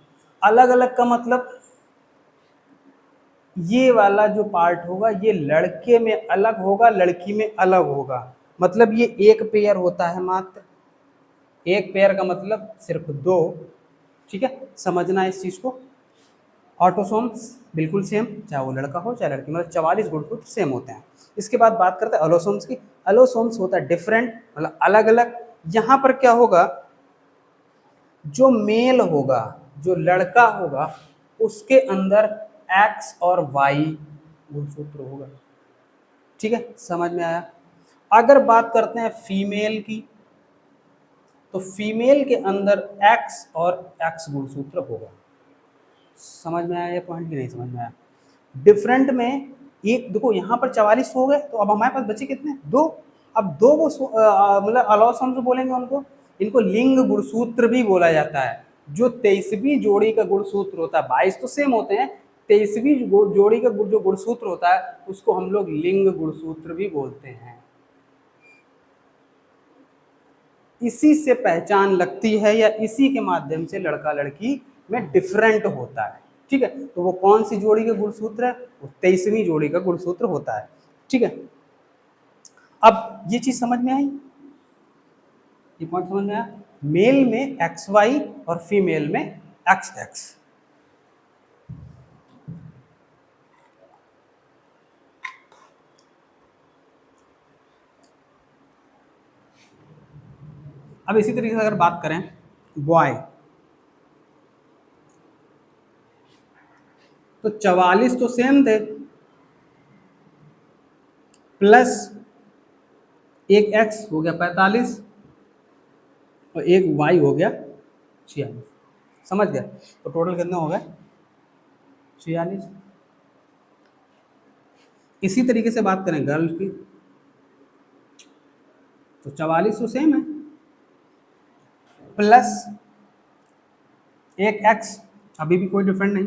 अलग अलग का मतलब ये वाला जो पार्ट होगा ये लड़के में अलग होगा, लड़की में अलग होगा। मतलब ये एक पेयर होता है मात्र, एक पेयर का मतलब सिर्फ 2। ठीक है, समझना इस चीज को। ऑटोसोम्स बिल्कुल सेम, चाहे वो लड़का हो चाहे लड़की, मतलब 44 गुणसूत्र सेम होते हैं। इसके बाद बात करते हैं अलोसोम्स की। अलोसोम्स होता है डिफरेंट, मतलब अलग अलग। यहाँ पर क्या होगा, जो मेल होगा, जो लड़का होगा, उसके अंदर एक्स और वाई गुणसूत्र होगा। ठीक है, समझ में आया। अगर बात करते हैं फीमेल की, तो फीमेल के अंदर एक्स और एक्स गुणसूत्र होगा। समझ में आया ये पॉइंट की नहीं समझ में आया? डिफरेंट में एक देखो, यहाँ पर 44 हो गए, तो अब हमारे पास बचे कितने, दो। अब दो वो मतलब अलोसम जो बोलेंगे उनको, इनको लिंग गुणसूत्र भी बोला जाता है। जो 23वीं जोड़ी का गुणसूत्र होता है, 22 तो सेम होते हैं, 23वीं जोड़ी का जो गुणसूत्र होता है उसको हम लोग लिंग गुणसूत्र भी बोलते हैं। इसी से पहचान लगती है, या इसी के माध्यम से लड़का लड़की में डिफरेंट होता है। ठीक है, तो वो कौन सी जोड़ी का गुणसूत्र है, वो 23वीं जोड़ी का गुणसूत्र होता है। ठीक है, अब ये चीज समझ में आई, ये पॉइंट समझ में आया। मेल में एक्स वाई और फीमेल में एक्स एक्स। अब इसी तरीके से अगर बात करें बॉय, तो 44 तो सेम थे, प्लस एक एक्स हो गया 45, और एक वाई हो गया 46। समझ गया? तो टोटल कितने हो गए, 46। इसी तरीके से बात करें गर्ल की, तो 44 तो सेम है, प्लस एक एक्स, अभी भी कोई डिफरेंट नहीं,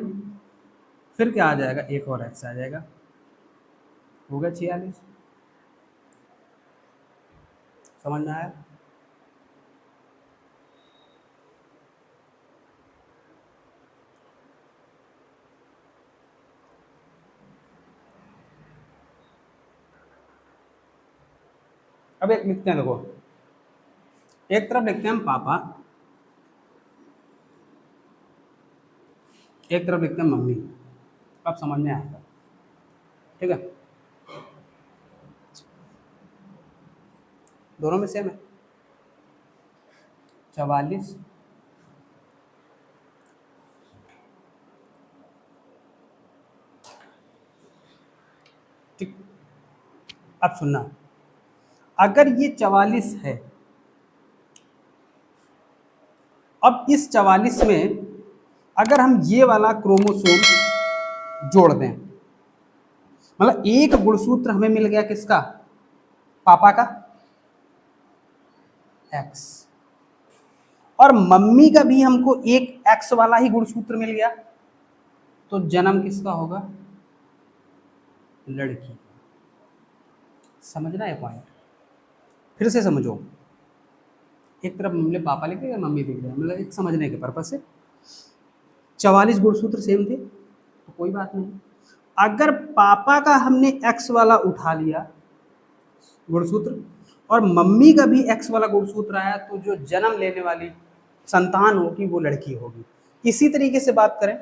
फिर क्या आ जाएगा, एक और एक्स आ जाएगा, हो गया 46। समझ में आया? अब एक लिखते हैं, देखो एक तरफ लिखते हैं हम पापा, एक तरफ लिखते हैं मम्मी। अब समझ में आएगा। ठीक है, दोनों में सेम है 44। ठीक, अब सुनना, अगर ये 44 है, अब इस 44 में अगर हम ये वाला क्रोमोसोम जोड़ दें, मतलब एक गुणसूत्र हमें मिल गया किसका, पापा का, एक्स, और मम्मी का भी हमको एक एक्स वाला ही गुणसूत्र मिल गया, तो जन्म किसका होगा, लड़की। समझना है पॉइंट, फिर से समझो। एक तरफ हमने पापा लिख दिया, मम्मी लिख दिया, मतलब एक समझने के पर्पज से। 44 गुणसूत्र सेम थे तो कोई बात नहीं। अगर पापा का हमने एक्स वाला उठा लिया गुणसूत्र, और मम्मी का भी एक्स वाला गुणसूत्र आया, तो जो जन्म लेने वाली संतान होगी वो लड़की होगी। इसी तरीके से बात करें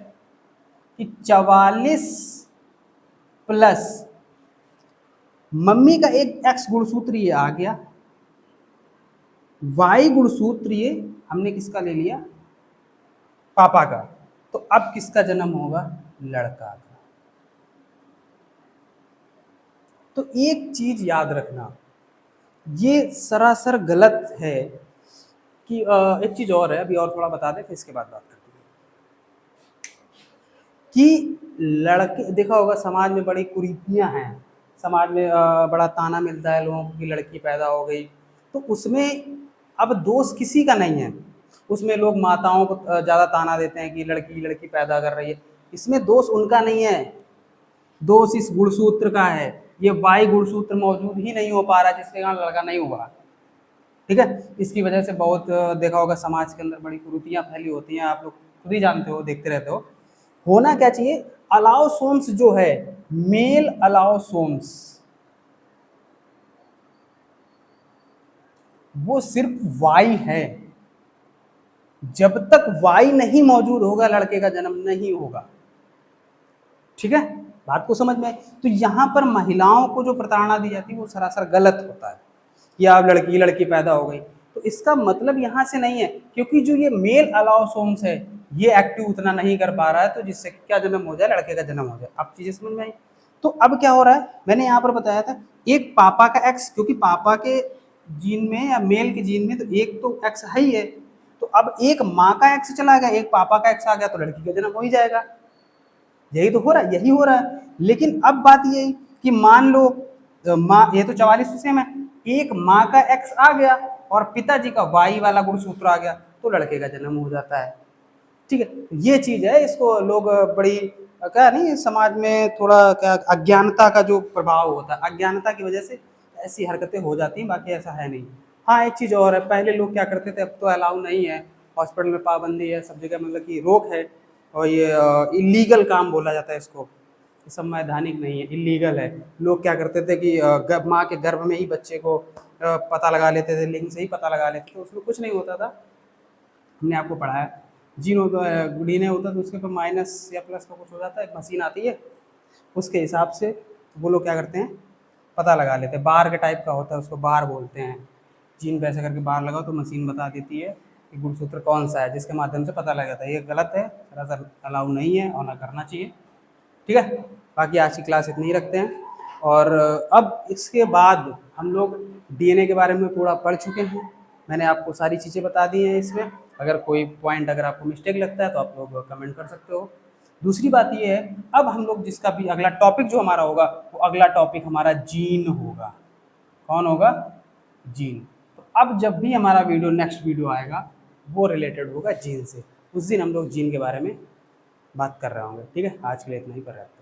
कि 44 प्लस मम्मी का एक एक्स गुणसूत्र ये आ गया, वाई गुणसूत्र ये हमने किसका ले लिया, पापा का, तो अब किसका जन्म होगा, लड़का का। तो एक चीज याद रखना, ये सरासर गलत है कि एक चीज और है, अभी और थोड़ा बता दें फिर इसके बाद बात करते हैं कि लड़के, देखा होगा समाज में बड़ी कुरीतियां हैं, समाज में बड़ा ताना मिलता है लोगों को कि लड़की पैदा हो गई, तो उसमें अब दोष किसी का नहीं है। उसमें लोग माताओं को ज़्यादा ताना देते हैं कि लड़की लड़की पैदा कर रही है, इसमें दोष उनका नहीं है, दोष इस गुणसूत्र का है। ये वाई गुणसूत्र मौजूद ही नहीं हो पा रहा जिसके कारण लड़का नहीं हुआ। ठीक है, इसकी वजह से बहुत देखा होगा समाज के अंदर बड़ी कुरीतियां फैली होती हैं, आप लोग खुद ही जानते हो, देखते रहते हो। होना क्या चाहिए, अलाओसोम्स जो है, मेल अलाओसोम्स, वो सिर्फ वाई है। जब तक वाई नहीं मौजूद होगा लड़के का जन्म नहीं होगा। ठीक है, बात को समझ में आई। तो यहाँ पर महिलाओं को जो प्रताड़ना दी जाती है वो सरासर गलत होता है कि आप लड़की लड़की पैदा हो गई। तो इसका मतलब यहाँ से नहीं है, क्योंकि जो ये मेल अलाउसोम्स है ये एक्टिव उतना नहीं कर पा रहा है, तो जिससे क्या जन्म हो जाए, लड़के का जन्म हो जाए। अब चीजें समझ में आई। तो अब क्या हो रहा है, मैंने यहाँ पर बताया था एक पापा का एक्स, क्योंकि पापा के जीन में या मेल के जीन में तो एक तो एक्स है ही है, तो अब एक माँ का एक्स चला गया, एक पापा का एक्स आ गया, तो लड़की का जन्म हो ही जाएगा। यही तो हो रहा है, यही हो रहा है। लेकिन अब बात ये कि मान लो माँ, ये तो 44 से सेम है, एक माँ का एक्स आ गया और पिताजी का वाई वाला गुणसूत्र आ गया, तो लड़के का जन्म हो जाता है। ठीक है, ये चीज है, इसको लोग बड़ी क्या नहीं, समाज में थोड़ा क्या अज्ञानता का जो प्रभाव होता है, अज्ञानता की वजह से ऐसी हरकतें हो जाती हैं, बाकी ऐसा है नहीं। हाँ, एक चीज और है, पहले लोग क्या करते थे, अब तो अलाउ नहीं है, हॉस्पिटल में पाबंदी है, सब जगह मतलब कि रोक है, और ये इलीगल काम बोला जाता है इसको, संवैधानिक नहीं है, इलीगल है। लोग क्या करते थे कि माँ के गर्भ में ही बच्चे को पता लगा लेते थे, लिंग से ही पता लगा लेते थे, उसमें कुछ नहीं होता था। हमने आपको पढ़ाया, जीन होता है, डीएनए होता है, तो उसके ऊपर माइनस या प्लस का कुछ हो जाता है, एक मशीन आती है, उसके हिसाब से वो लोग क्या करते हैं, पता लगा लेते हैं। बार के टाइप का होता है, उसको बार बोलते हैं। जीन पे ऐसे करके बार लगाओ तो मशीन बता देती है कि गुणसूत्र कौन सा है, जिसके माध्यम से पता लग जाता है। ये गलत है, सरासर अलाउ नहीं है और ना करना चाहिए। ठीक है, बाकी आज की क्लास इतनी ही रखते हैं। और अब इसके बाद हम लोग डीएनए के बारे में थोड़ा पढ़ चुके हैं, मैंने आपको सारी चीज़ें बता दी हैं इसमें। अगर कोई पॉइंट अगर आपको मिस्टेक लगता है तो आप लोग कमेंट कर सकते हो। दूसरी बात ये है, अब हम लोग जिसका भी अगला टॉपिक जो हमारा होगा, वो अगला टॉपिक हमारा जीन होगा। कौन होगा? जीन। तो अब जब भी हमारा वीडियो, नेक्स्ट वीडियो आएगा, वो रिलेटेड होगा जीन से। उस दिन हम लोग जीन के बारे में बात कर रहे होंगे। ठीक है, आज के लिए इतना ही पर रहते हैं।